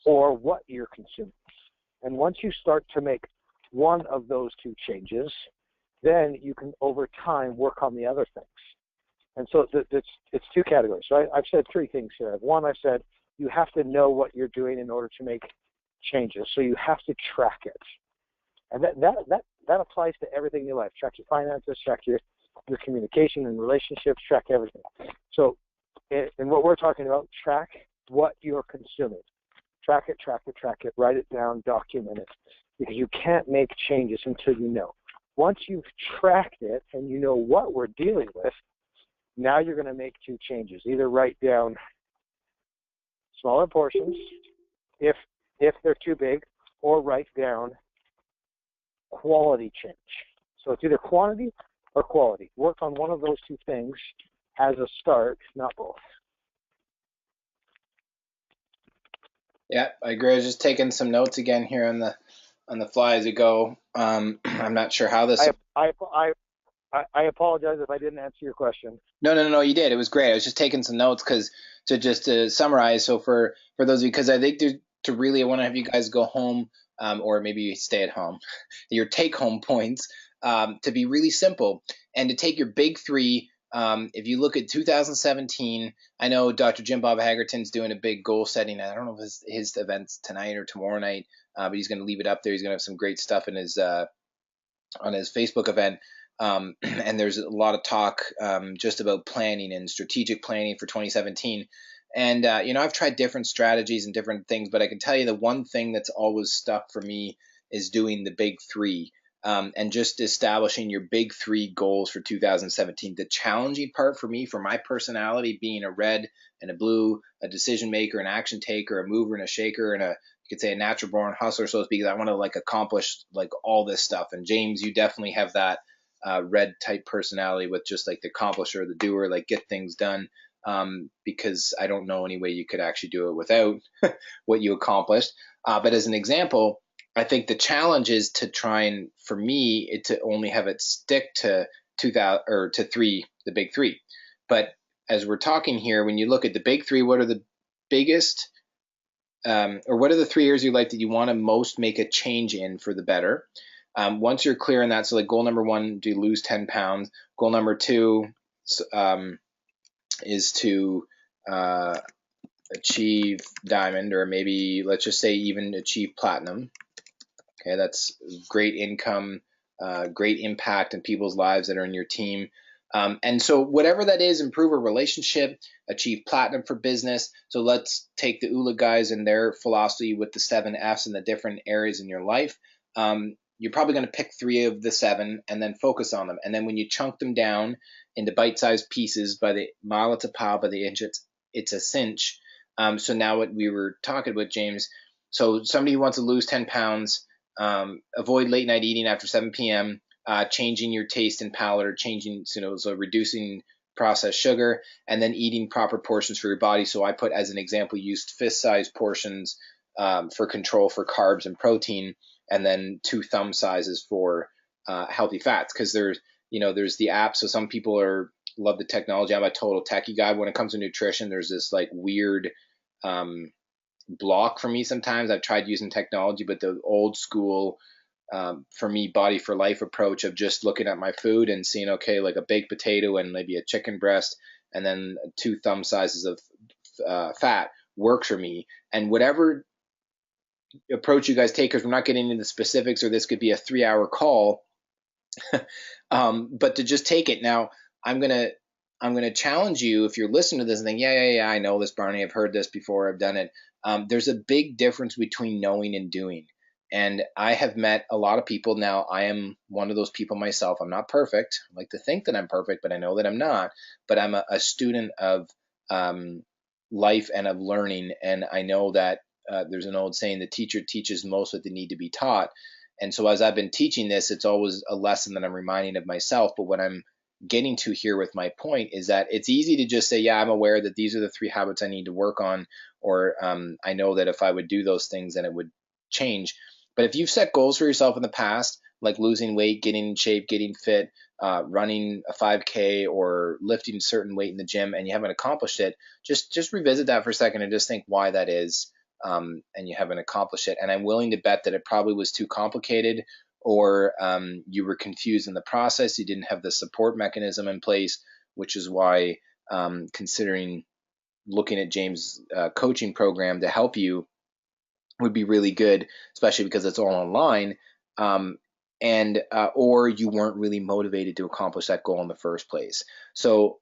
or what you're consuming. And once you start to make one of those two changes, then you can over time work on the other things. And so it's two categories. So I've said three things here. One, I've said you have to know what you're doing in order to make changes. So you have to track it. And that applies to everything in your life. Track your finances, track your communication and relationships, track everything. So in what we're talking about, track what you're consuming. Track it, write it down, document it. Because you can't make changes until you know. Once you've tracked it and you know what we're dealing with, now you're going to make two changes. Either write down smaller portions if they're too big, or write down quality change. So it's either quantity or quality. Work on one of those two things as a start, not both. Yeah, I agree. I was just taking some notes again here on the fly as we go. I'm not sure how this. I apologize if I didn't answer your question. No, you did. It was great. I was just taking some notes because to summarize. So for those of you, because I think I want to have you guys go home, or maybe you stay at home, your take home points, to be really simple and to take your big three. If you look at 2017, I know Dr. Jim Bob Hagerton's doing a big goal setting. I don't know if his event's tonight or tomorrow night, but he's going to leave it up there. He's going to have some great stuff in his on his Facebook event. And there's a lot of talk just about planning and strategic planning for 2017. And, I've tried different strategies and different things, but I can tell you the one thing that's always stuck for me is doing the big three, and just establishing your big three goals for 2017. The challenging part for me, for my personality, being a red and a blue, a decision maker, an action taker, a mover and a shaker, and you could say a natural born hustler, so to speak, I want to accomplish all this stuff. And James, you definitely have that red type personality with just the accomplisher, the doer, get things done. because I don't know any way you could actually do it without what you accomplished. But as an example, I think the challenge is to try and, for me, to only have it stick to 2000 or to three, the big three. But as we're talking here, when you look at the big three, what are the biggest, or what are the 3 areas of your life that you want to most make a change in for the better? Once you're clear on that, so like goal number 1, do you lose 10 pounds? Goal number 2 is to achieve diamond, or maybe let's just say even achieve platinum. Okay, that's great income, great impact in people's lives that are in your team. And so whatever that is, improve a relationship, achieve platinum for business. So let's take the ULA guys and their philosophy with the 7 F's and the different areas in your life. You're probably going to pick 3 of the 7 and then focus on them. And then when you chunk them down into bite-sized pieces, by the mile it's a pound, by the inch it's a cinch. So now what we were talking about, James, so somebody who wants to lose 10 pounds, avoid late night eating after 7 p.m., changing your taste and palate, or changing, so reducing processed sugar, and then eating proper portions for your body. So I put, as an example, used fist-sized portions for control for carbs and protein, and then 2 thumb sizes for healthy fats. Because there's the app. So some people love the technology. I'm a total techie guy. When it comes to nutrition, there's this like weird block for me sometimes. I've tried using technology, but the old school, for me, body for life approach of just looking at my food and seeing, okay, like a baked potato and maybe a chicken breast and then 2 thumb sizes of fat works for me. And whatever approach you guys take, because we're not getting into the specifics, or this could be a 3-hour call, but to just take it. Now, I'm gonna challenge you, if you're listening to this and think, yeah, I know this, Barney, I've heard this before, I've done it. There's a big difference between knowing and doing. And I have met a lot of people. Now, I am one of those people myself. I'm not perfect. I like to think that I'm perfect, but I know that I'm not. But I'm a student of life and of learning. And I know that there's an old saying, the teacher teaches most what they need to be taught. And so as I've been teaching this, it's always a lesson that I'm reminding of myself. But what I'm getting to here with my point is that it's easy to just say, yeah, I'm aware that these are the 3 habits I need to work on, or I know that if I would do those things, then it would change. But if you've set goals for yourself in the past, like losing weight, getting in shape, getting fit, running a 5K, or lifting a certain weight in the gym, and you haven't accomplished it, just revisit that for a second and just think why that is, and you haven't accomplished it. And I'm willing to bet that it probably was too complicated, or you were confused in the process. You didn't have the support mechanism in place, which is why considering looking at James' coaching program to help you would be really good, especially because it's all online, and or you weren't really motivated to accomplish that goal in the first place. So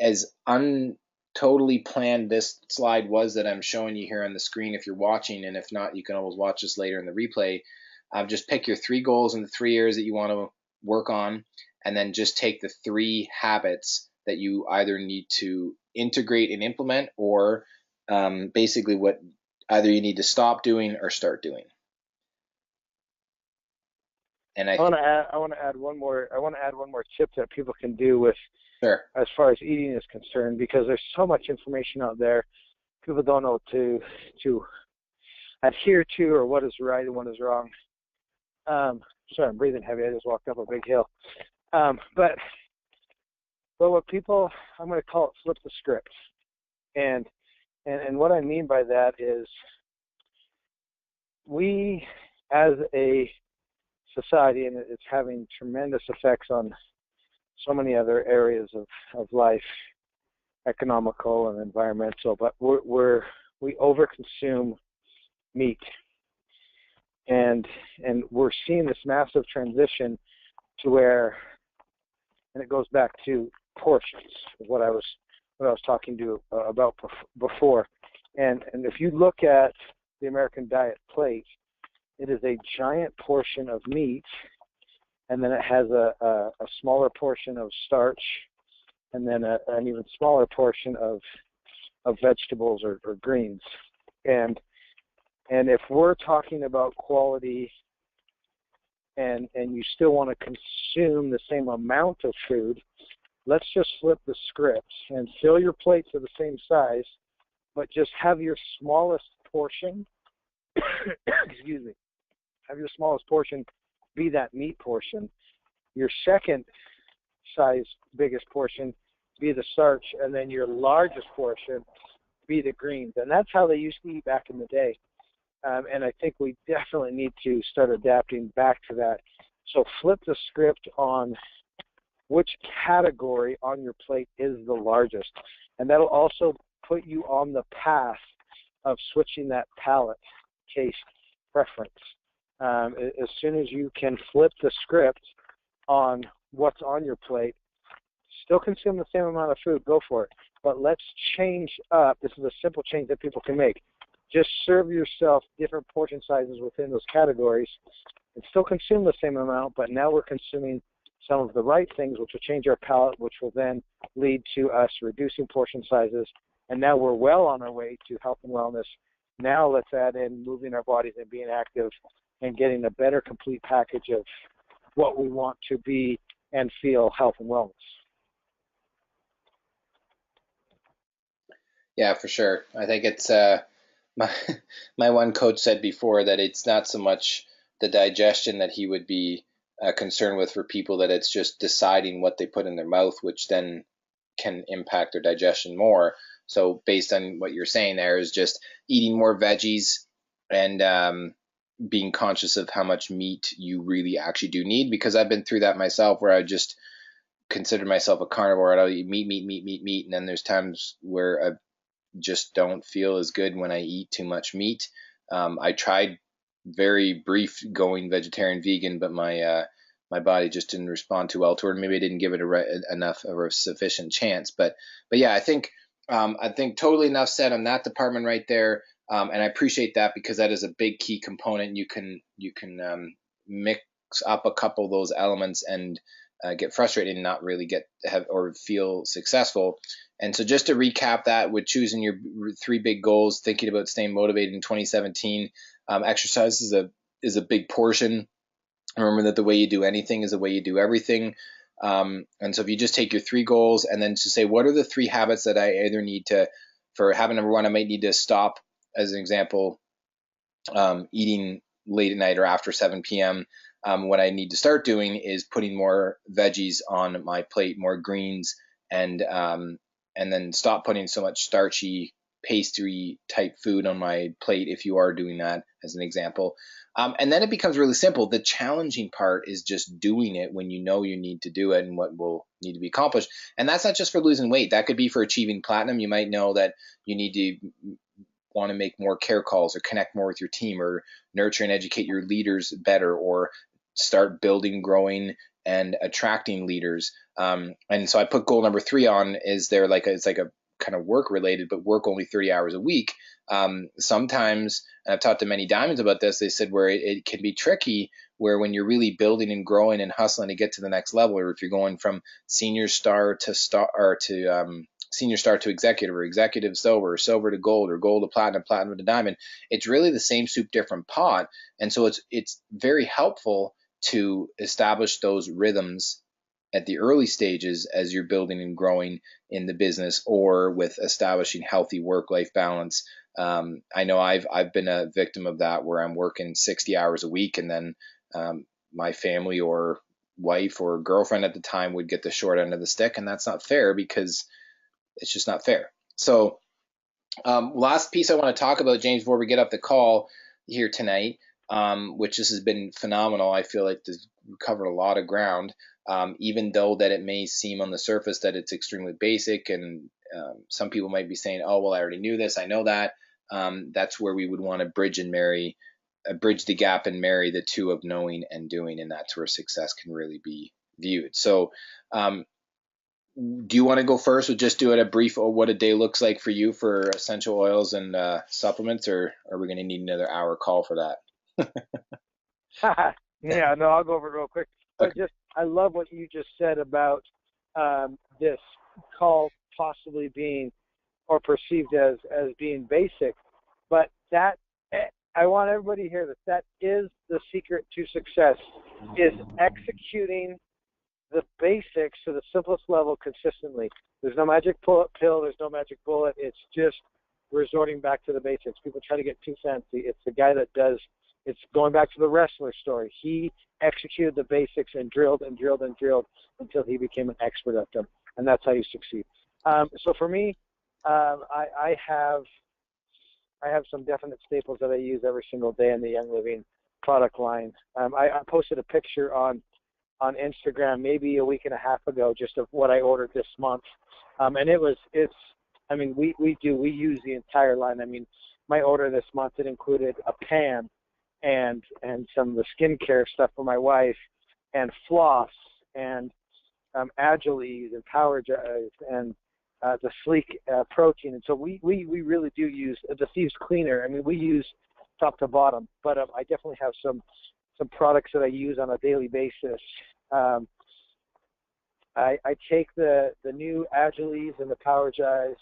as totally planned this slide was that I'm showing you here on the screen, if you're watching, and if not, you can always watch this later in the replay. Just pick your 3 goals in the 3 areas that you want to work on, and then just take the 3 habits that you either need to integrate and implement, or basically what either you need to stop doing or start doing. And I want to add one more tip that people can do with, sure, as far as eating is concerned, because there's so much information out there. People don't know to adhere to, or what is right and what is wrong. Sorry, I'm breathing heavy. I just walked up a big hill. But what people, I'm going to call it flip the script. And what I mean by that is, we as a society, and it's having tremendous effects on so many other areas of life, economical and environmental, but we overconsume meat. And we're seeing this massive transition to where, and it goes back to portions, what I was talking to you about before. And if you look at the American diet plate, it is a giant portion of meat, and then it has a smaller portion of starch, and then an even smaller portion of vegetables or greens. And if we're talking about quality, and you still want to consume the same amount of food, let's just flip the script and fill your plate to the same size, but just have your smallest portion, excuse me, have your smallest portion be that meat portion. Your second size biggest portion be the starch, and then your largest portion be the greens. And that's how they used to eat back in the day. And I think we definitely need to start adapting back to that. So flip the script on which category on your plate is the largest. And that'll also put you on the path of switching that palate taste preference. As soon as you can flip the script on what's on your plate, still consume the same amount of food, go for it. But let's change up. This is a simple change that people can make. Just serve yourself different portion sizes within those categories and still consume the same amount, but now we're consuming some of the right things, which will change our palate, which will then lead to us reducing portion sizes. And now we're well on our way to health and wellness. Now let's add in moving our bodies and being active and getting a better complete package of what we want to be and feel health and wellness. Yeah, for sure. I think it's my one coach said before that it's not so much the digestion that he would be concerned with for people, that it's just deciding what they put in their mouth, which then can impact their digestion more. So based on what you're saying there is just eating more veggies and being conscious of how much meat you really actually do need, because I've been through that myself where I just consider myself a carnivore and I'll eat meat. And then there's times where I just don't feel as good when I eat too much meat. I tried very brief going vegetarian vegan, but my body just didn't respond too well to it. Maybe I didn't give it enough of a sufficient chance. But yeah, I think totally enough said on that department right there. And I appreciate that, because that is a big key component. You can mix up a couple of those elements and get frustrated and not really have or feel successful. And so just to recap that, with choosing your 3 big goals, thinking about staying motivated in 2017, exercise is a big portion. Remember that the way you do anything is the way you do everything. And so if you just take your 3 goals and then to say, what are the 3 habits that I either need to, for habit number 1, I might need to stop, as an example, eating late at night or after 7 p.m. What I need to start doing is putting more veggies on my plate, more greens, and then stop putting so much starchy, pastry type food on my plate if you are doing that, as an example. And then it becomes really simple. The challenging part is just doing it when you know you need to do it and what will need to be accomplished. And that's not just for losing weight. That could be for achieving platinum. You might know that you need to want to make more care calls or connect more with your team or nurture and educate your leaders better, or start building, growing, and attracting leaders. And so I put goal number 3 on, is there it's like a kind of work related, but work only 30 hours a week. Sometimes, and I've talked to many diamonds about this, they said where it can be tricky, where when you're really building and growing and hustling to get to the next level, or if you're going from senior star to senior star to executive, or executive silver, or silver to gold, or gold to platinum, platinum to diamond, it's really the same soup, different pot. And so it's very helpful to establish those rhythms at the early stages as you're building and growing in the business, or with establishing healthy work-life balance. I know I've been a victim of that, where I'm working 60 hours a week, and then my family or wife or girlfriend at the time would get the short end of the stick, and that's not fair, because it's just not fair. So last piece I want to talk about, James, before we get up the call here tonight, which this has been phenomenal. I feel like we've covered a lot of ground, even though that it may seem on the surface that it's extremely basic, and some people might be saying, oh, well, I already knew this, I know that. That's where we would want to bridge the gap and marry the two of knowing and doing, and that's where success can really be viewed. So do you want to go first with just doing a brief of what a day looks like for you for essential oils and supplements, or are we going to need another hour call for that? Yeah, no, I'll go over it real quick. But Okay. I love what you just said about this call possibly being or perceived as being basic. But that, I want everybody to hear that is the secret to success, is executing the basics to the simplest level consistently. There's no magic pill. There's no magic bullet. It's just resorting back to the basics. People try to get too fancy. It's the guy that does. It's going back to the wrestler story. He executed the basics and drilled and drilled and drilled until he became an expert at them, and that's how you succeed. So for me, I have some definite staples that I use every single day in the Young Living product line. I posted a picture on Instagram maybe a week and a half ago just of what I ordered this month, and we use the entire line. I mean, my order this month, it included a pan and some of the skincare stuff for my wife, and floss, and Agiles and Power Jars, and the Sleek protein. And so we really do use the Thieves Cleaner. I mean, we use top to bottom, but I definitely have some products that I use on a daily basis. I take the new Agiles and the Power Jars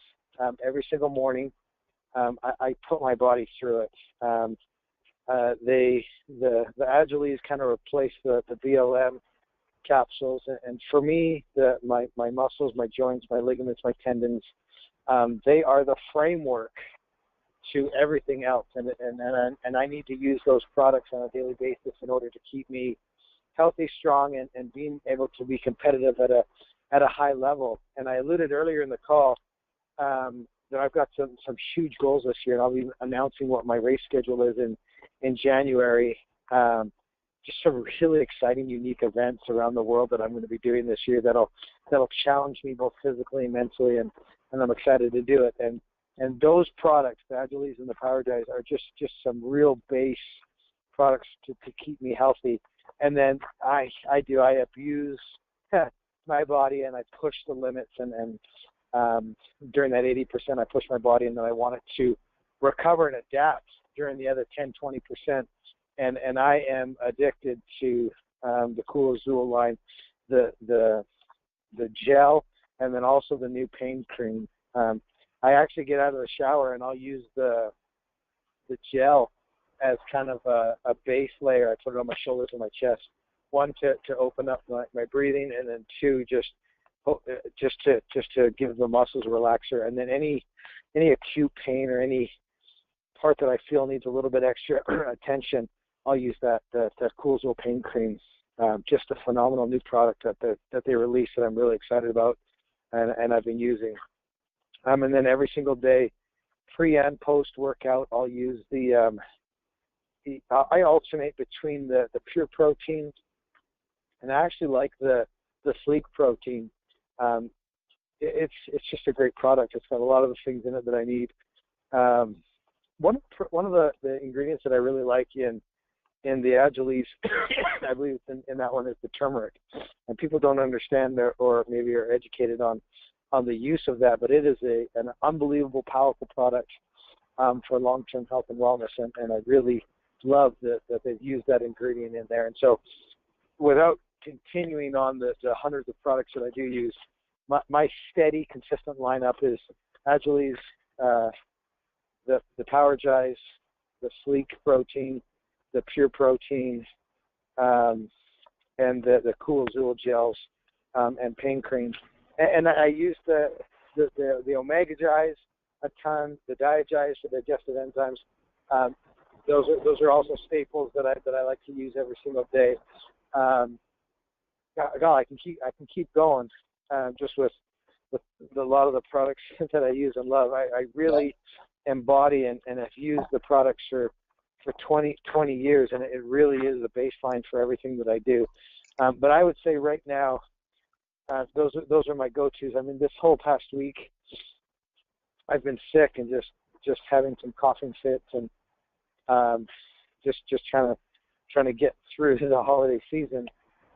every single morning. I put my body through it. The Agiles kind of replace the BLM capsules, and for me, my muscles, my joints, my ligaments, my tendons, they are the framework to everything else, and I need to use those products on a daily basis in order to keep me healthy, strong, and being able to be competitive at a high level. And I alluded earlier in the call that I've got some huge goals this year, and I'll be announcing what my race schedule is in January. Just some really exciting, unique events around the world that I'm going to be doing this year that'll challenge me both physically and mentally, and I'm excited to do it. And those products, the Agiles and the Power Jars, are just some real base products to keep me healthy. And then I abuse my body, and I push the limits, and during that 80%, I push my body, and then I want it to recover and adapt during the other 10, 20%. And I am addicted to the Cool Azul line, the gel, and then also the new pain cream. I actually get out of the shower and I'll use the gel as kind of a base layer. I put it on my shoulders and my chest. One, to open up my breathing, and then two, just to give the muscles a relaxer. And then any acute pain or any part that I feel needs a little bit extra attention, I'll use that Cool Azul pain cream. Just a phenomenal new product that they released that I'm really excited about, and I've been using. And then every single day, pre and post workout, I'll use I alternate between the pure protein, and I actually like the Sleek protein. It's just a great product. It's got a lot of the things in it that I need. One of the ingredients that I really like in the Agiles, I believe it's in that one, is the turmeric. And people don't understand or maybe are educated on the use of that, but it is an unbelievable, powerful product for long-term health and wellness, and I really love that they've used that ingredient in there. And so without continuing on the hundreds of products that I do use, my steady, consistent lineup is Agiles, the Power Jars, the Sleek protein, the pure protein, and the Cool Azul gels, and pain creams. And I use the Omega Jars a ton, the Diagize for digestive enzymes. Those are also staples that I like to use every single day. God, I can keep going just with a lot of the products that I use and love. I really embody and have used the products for 20 years, and it really is the baseline for everything that I do. But I would say right now, those are my go-tos. I mean, this whole past week, I've been sick and just having some coughing fits, and just trying to get through the holiday season.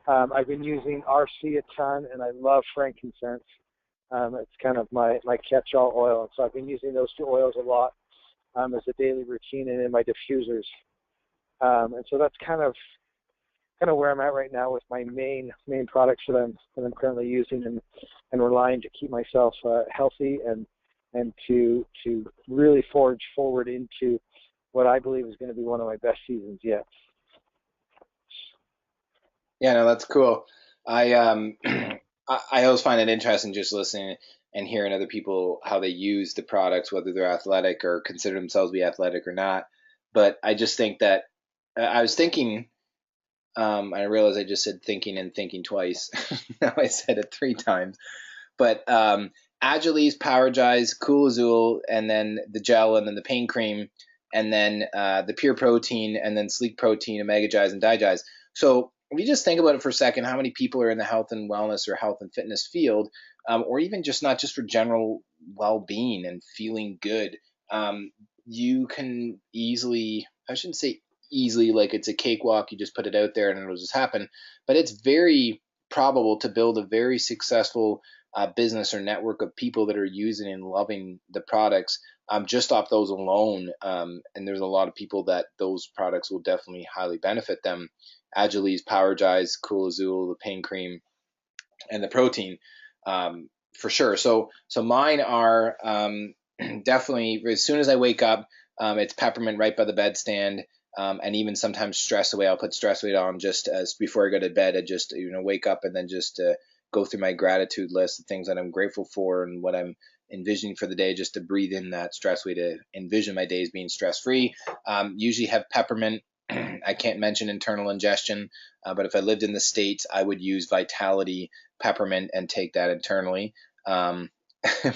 I've been using RC a ton, and I love frankincense. It's kind of my catch-all oil, and so I've been using those two oils a lot as a daily routine and in my diffusers. And so that's kind of where I'm at right now with my main products that I'm currently using and relying to keep myself healthy and to really forge forward into what I believe is going to be one of my best seasons yet. Yeah, no, that's cool. I I always find it interesting just listening and hearing other people how they use the products, whether they're athletic or consider themselves to be athletic or not. But I just think that I was thinking. I realized I just said thinking and thinking twice. Now I said it three times. But Agilis, Power Jais, Cool Azul, and then the gel, and then the pain cream, and then the pure protein, and then sleek protein, Omega Jais, and Digize. So if you just think about it for a second, how many people are in the health and wellness or health and fitness field, or even just not just for general well-being and feeling good, you can easily, I shouldn't say easily like it's a cakewalk, you just put it out there and it'll just happen, but it's very probable to build a very successful business or network of people that are using and loving the products just off those alone. And there's a lot of people that those products will definitely highly benefit them. Agilis, Power Jais, Cool Azul, the pain cream, and the protein, for sure. So mine are definitely as soon as I wake up, it's peppermint right by the bedstand. And even sometimes stress away, I'll put stress weight on just as before I go to bed. I just wake up and then just go through my gratitude list, the things that I'm grateful for and what I'm envisioning for the day, just to breathe in that stress way to envision my days being stress free. Usually have peppermint. I can't mention internal ingestion, but if I lived in the States, I would use Vitality peppermint and take that internally. Um,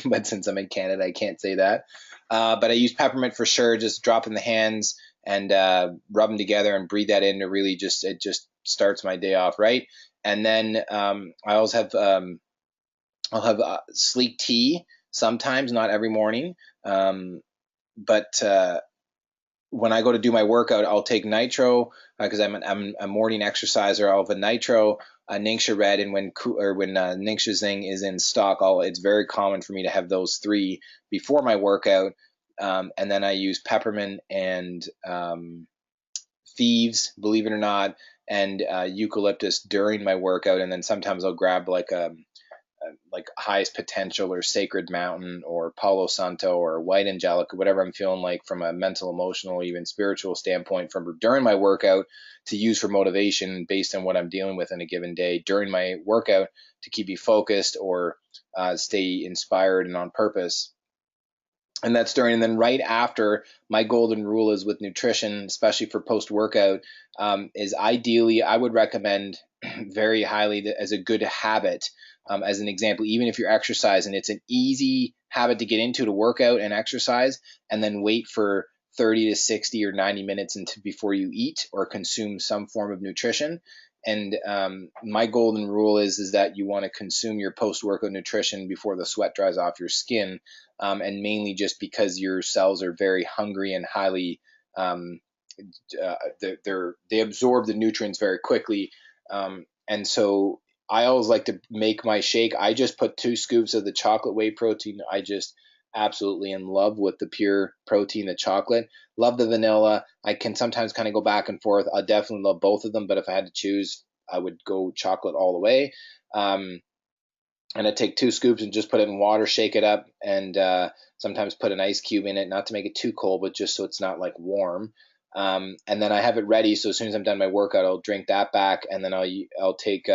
but since I'm in Canada, I can't say that. But I use peppermint for sure, just drop in the hands and rub them together and breathe that in to really it just starts my day off right. And then I always have I'll have sleek tea sometimes, not every morning. But when I go to do my workout, I'll take nitro because I'm a morning exerciser. I'll have a nitro, a Ningxia Red, and when Ningxia Zing is in stock, it's very common for me to have those three before my workout. And then I use peppermint and thieves, believe it or not, and eucalyptus during my workout. And then sometimes I'll grab like highest potential or sacred mountain or Palo Santo or white angelica, whatever I'm feeling like from a mental, emotional, even spiritual standpoint from during my workout to use for motivation based on what I'm dealing with in a given day during my workout to keep me focused or stay inspired and on purpose. And that's during, and then right after, my golden rule is with nutrition, especially for post workout, is ideally I would recommend very highly as a good habit. As an example, even if you're exercising, it's an easy habit to get into to work out and exercise, and then wait for 30 to 60 or 90 minutes before you eat or consume some form of nutrition. And my golden rule is that you want to consume your post workout nutrition before the sweat dries off your skin, and mainly just because your cells are very hungry and highly they absorb the nutrients very quickly, and so I always like to make my shake. I just put 2 scoops of the chocolate whey protein. I just absolutely in love with the pure protein, the chocolate. Love the vanilla. I can sometimes kind of go back and forth. I definitely love both of them, but if I had to choose, I would go chocolate all the way. And I take 2 scoops and just put it in water, shake it up, and sometimes put an ice cube in it, not to make it too cold, but just so it's not like warm. And then I have it ready. So as soon as I'm done my workout, I'll drink that back, and then I'll take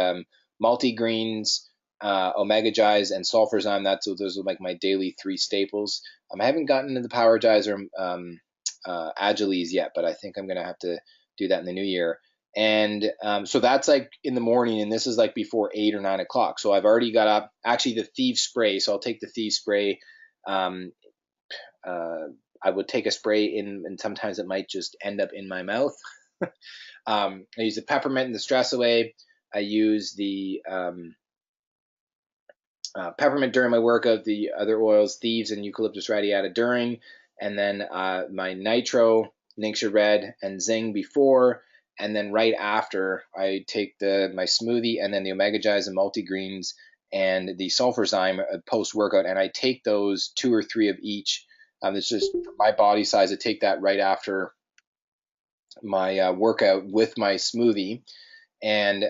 multi-greens, omega Jais, and sulfurzyme. Those are like my daily 3 staples. I haven't gotten into the power Jais or Agiles yet, but I think I'm gonna have to do that in the new year. And so that's like in the morning, and this is like before 8 or 9 o'clock. So I've already got up. Actually, the Thieves spray. So I'll take the Thieves spray. Um, I would take a spray in, and sometimes it might just end up in my mouth. I use the peppermint and the stress away. I use the peppermint during my workout. The other oils, Thieves and eucalyptus radiata during, and then my nitro, Ningxia Red, and Zing before. And then right after, I take my smoothie and then the omega Jais and multigreens and the sulfurzyme post workout, and I take those 2 or 3 of each. It's just for my body size. I take that right after my workout with my smoothie, and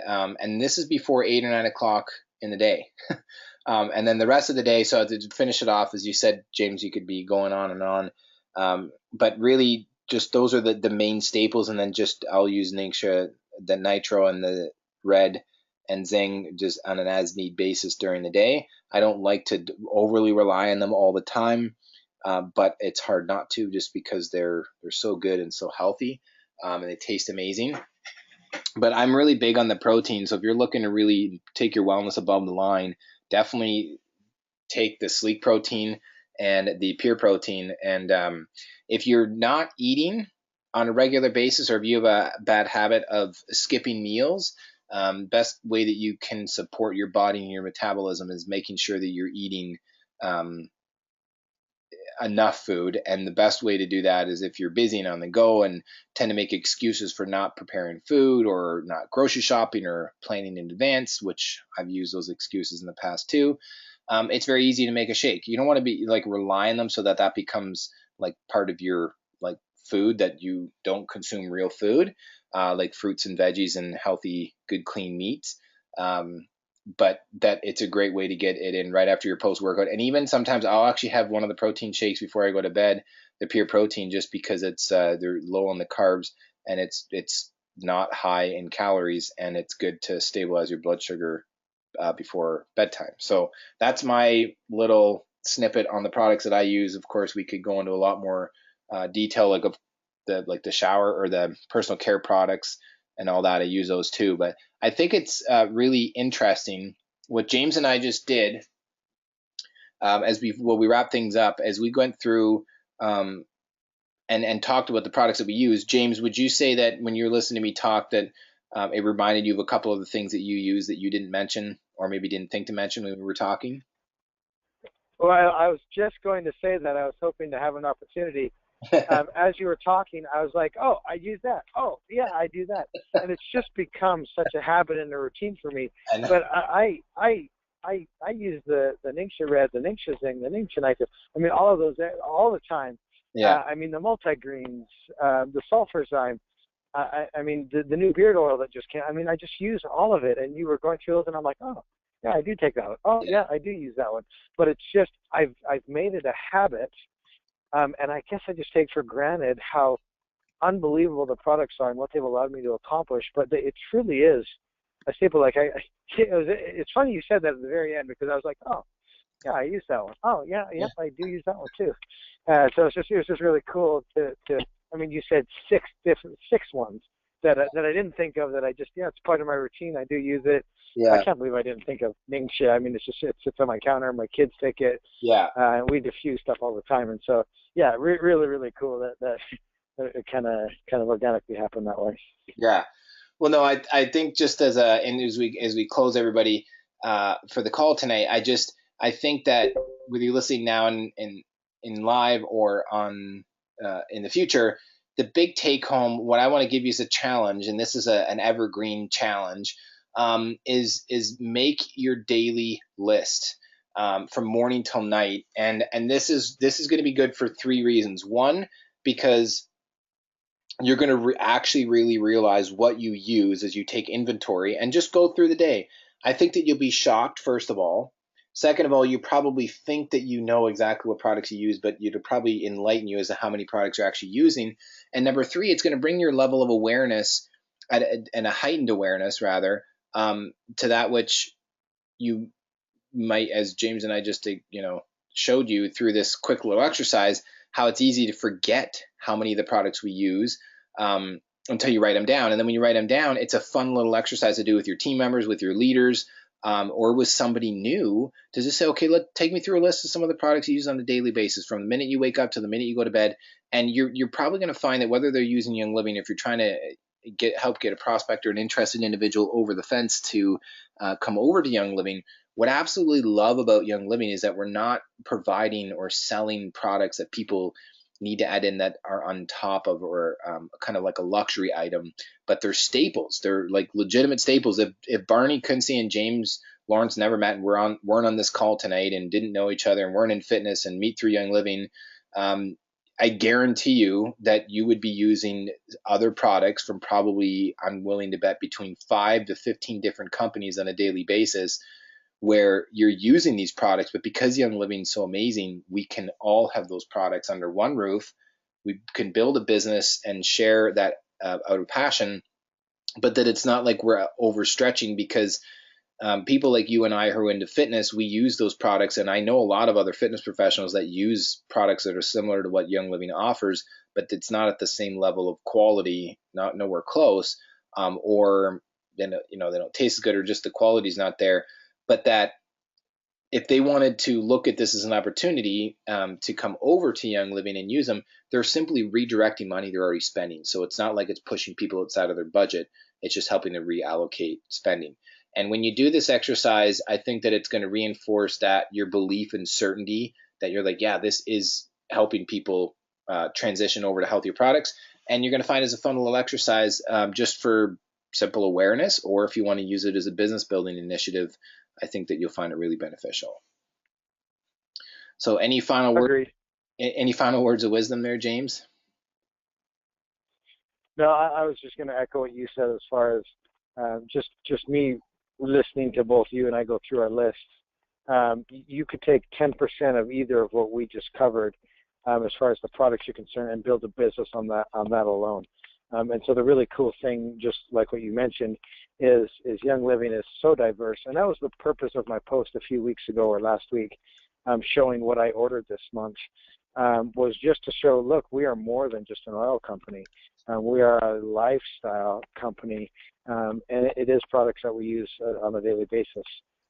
this is before 8 or 9 o'clock in the day. And then the rest of the day, so to finish it off, as you said, James, you could be going on and on, but really just those are the main staples, and then just I'll use Ningxia, the nitro and the red, and Zing just on an as need basis during the day. I don't like to overly rely on them all the time, but it's hard not to, just because they're so good and so healthy, and they taste amazing. But I'm really big on the protein. So if you're looking to really take your wellness above the line, definitely take the sleek protein and the pure protein. And if you're not eating on a regular basis, or if you have a bad habit of skipping meals, best way that you can support your body and your metabolism is making sure that you're eating um, enough food. And the best way to do that is if you're busy and on the go and tend to make excuses for not preparing food or not grocery shopping or planning in advance, which I've used those excuses in the past too. It's very easy to make a shake. You don't want to be like rely on them so that that becomes like part of your like food, that you don't consume real food, like fruits and veggies and healthy, good, clean meats. Um, but that it's a great way to get it in right after your post workout. And even sometimes I'll actually have one of the protein shakes before I go to bed, the pure protein, just because it's they're low on the carbs, and it's not high in calories, and it's good to stabilize your blood sugar before bedtime. So that's my little snippet on the products that I use. Of course, we could go into a lot more detail, like of the shower or the personal care products and all that. I use those too, but I think it's really interesting what James and I just did, as we wrap things up, as we went through um, and talked about the products that we use. James, would you say that when you're listening to me talk, that it reminded you of a couple of the things that you use that you didn't mention, or maybe didn't think to mention when we were talking? Well, I was just going to say that I was hoping to have an opportunity. As you were talking, I was like, oh, I use that. Oh, yeah, I do that. And it's just become such a habit and a routine for me. I know. But I use the Ningxia Red, the Ningxia Zing, the Ningxia Nitrate. I mean, all of those all the time. Yeah. I mean, the multigreens, the sulfurzyme. I mean, the new beard oil that just came. I mean, I just use all of it. And you were going through those, and I'm like, oh, yeah, I do take that one. Oh, Yeah. yeah, I do use that one. But it's just I've made it a habit, and I guess I just take for granted how unbelievable the products are and what they've allowed me to accomplish. But it truly is a staple. Like it's funny you said that at the very end, because I was like, oh, yeah, I use that one. Oh, yeah, Yeah. yep, I do use that one too. So it was just really cool to. I mean, you said six ones that I didn't think of, that I just, yeah, it's part of my routine. I do use it. I Yeah. can't believe I didn't think of Ningxia. I mean, it sits on my counter. My kids take it, Yeah. and we diffuse stuff all the time. And so, yeah, really, really cool that it kind of organically happened that way. Yeah. Well, no, I think just and as we close everybody for the call tonight, I think that whether you're listening now in live or on in the future, the big take home, what I want to give you is a challenge, and this is an evergreen challenge, is make your daily list from morning till night, and this is going to be good for three reasons. One, because you're going to actually really realize what you use as you take inventory and just go through the day. I think that you'll be shocked, first of all. Second of all, you probably think that you know exactly what products you use, but it'll probably enlighten you as to how many products you're actually using. And number three, it's going to bring your level of awareness and a heightened awareness, rather, to that which you might, as James and I just showed you through this quick little exercise, how it's easy to forget how many of the products we use, until you write them down. And then when you write them down, it's a fun little exercise to do with your team members, with your leaders, or with somebody new, to just say, okay, take me through a list of some of the products you use on a daily basis from the minute you wake up to the minute you go to bed. And you're probably going to find that whether they're using Young Living, if you're trying to help get a prospect or an interested individual over the fence to come over to Young Living, what I absolutely love about Young Living is that we're not providing or selling products that people need to add in that are on top of, or kind of like a luxury item, but they're staples. They're like legitimate staples. If Barney Kuntze and James Lawrence never met and weren't on this call tonight and didn't know each other and weren't in fitness and meet through Young Living, I guarantee you that you would be using other products from, probably, I'm willing to bet, between 5 to 15 different companies on a daily basis, where you're using these products. But because Young Living is so amazing, we can all have those products under one roof. We can build a business and share that out of passion, but that it's not like we're overstretching, because people like you and I who are into fitness, we use those products. And I know a lot of other fitness professionals that use products that are similar to what Young Living offers, but it's not at the same level of quality, not nowhere close, or then, you know, they don't taste as good, or just the quality's not there. But that if they wanted to look at this as an opportunity to come over to Young Living and use them, they're simply redirecting money they're already spending. So it's not like it's pushing people outside of their budget. It's just helping to reallocate spending. And when you do this exercise, I think that it's going to reinforce that your belief and certainty that you're like, yeah, this is helping people transition over to healthier products. And you're going to find it as a fun little exercise, just for simple awareness, or if you want to use it as a business building initiative, I think that you'll find it really beneficial. So any final Agreed. any final words of wisdom there, James? No, I was just going to echo what you said as far as just me listening to both you and I go through our lists. You could take 10% of either of what we just covered, as far as the products you're concerned, and build a business on that alone. And so the really cool thing, just like what you mentioned, is Young Living is so diverse. And that was the purpose of my post a few weeks ago or last week, showing what I ordered this month, was just to show, look, we are more than just an oil company. We are a lifestyle company, and it is products that we use on a daily basis,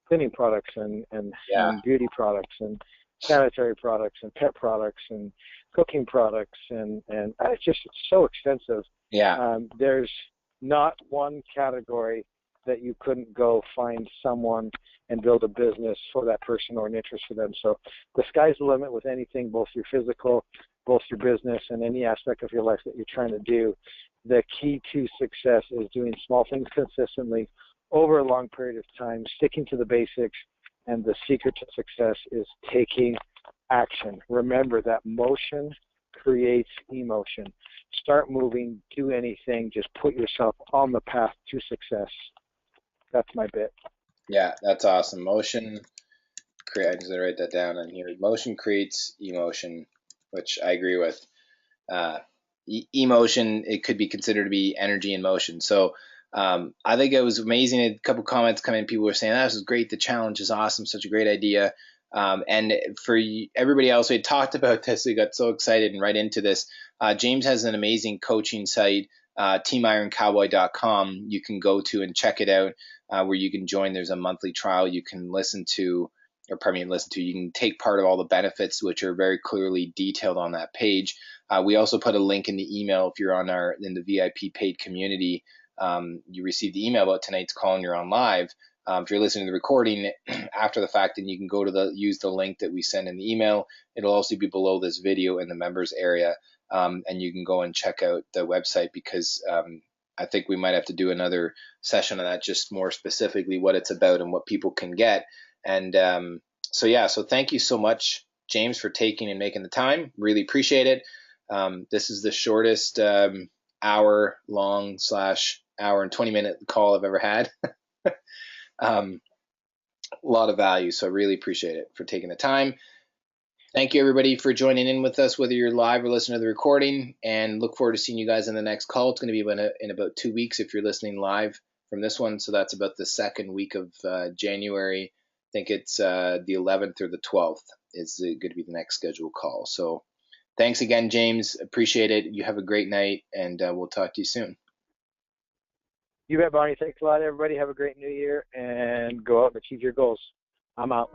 cleaning products and Yeah. beauty products and sanitary products and pet products and cooking products, and it's so extensive. Yeah. There's not one category that you couldn't go find someone and build a business for that person or an interest for them. So the sky's the limit with anything, both your physical, both your business, and any aspect of your life that you're trying to do. The key to success is doing small things consistently over a long period of time, sticking to the basics, and the secret to success is taking action. Remember that motion creates emotion. Start moving, do anything, just put yourself on the path to success. That's my bit. Yeah, that's awesome. Motion create. I'm just gonna write that down on here. Motion creates emotion, which I agree with. Uh, Emotion, it could be considered to be energy in motion. So I think it was amazing. A couple comments come in. People were saying, "This is great. The challenge is awesome. Such a great idea." And for everybody else, we had talked about this. We got so excited and right into this. James has an amazing coaching site, teamironcowboy.com. You can go to and check it out, where you can join. There's a monthly trial. You can listen to, or pardon me, listen to. You can take part of all the benefits, which are very clearly detailed on that page. We also put a link in the email if you're in the VIP paid community. You receive the email about tonight's call and you're on live. If you're listening to the recording after the fact, then you can go to use the link that we send in the email. It'll also be below this video in the members area, and you can go and check out the website, because I think we might have to do another session on that, just more specifically what it's about and what people can get. And so thank you so much, James, for taking and making the time. Really appreciate it. This is the shortest hour long / hour and 20-minute call I've ever had. A lot of value, so I really appreciate it for taking the time. Thank you, everybody, for joining in with us, whether you're live or listening to the recording, and look forward to seeing you guys in the next call. It's going to be in about 2 weeks if you're listening live from this one, so that's about the second week of January. I think it's the 11th or the 12th is going to be the next scheduled call. So thanks again, James. Appreciate it. You have a great night, and we'll talk to you soon. You bet, Barney. Thanks a lot, everybody. Have a great new year, and go out and achieve your goals. I'm out.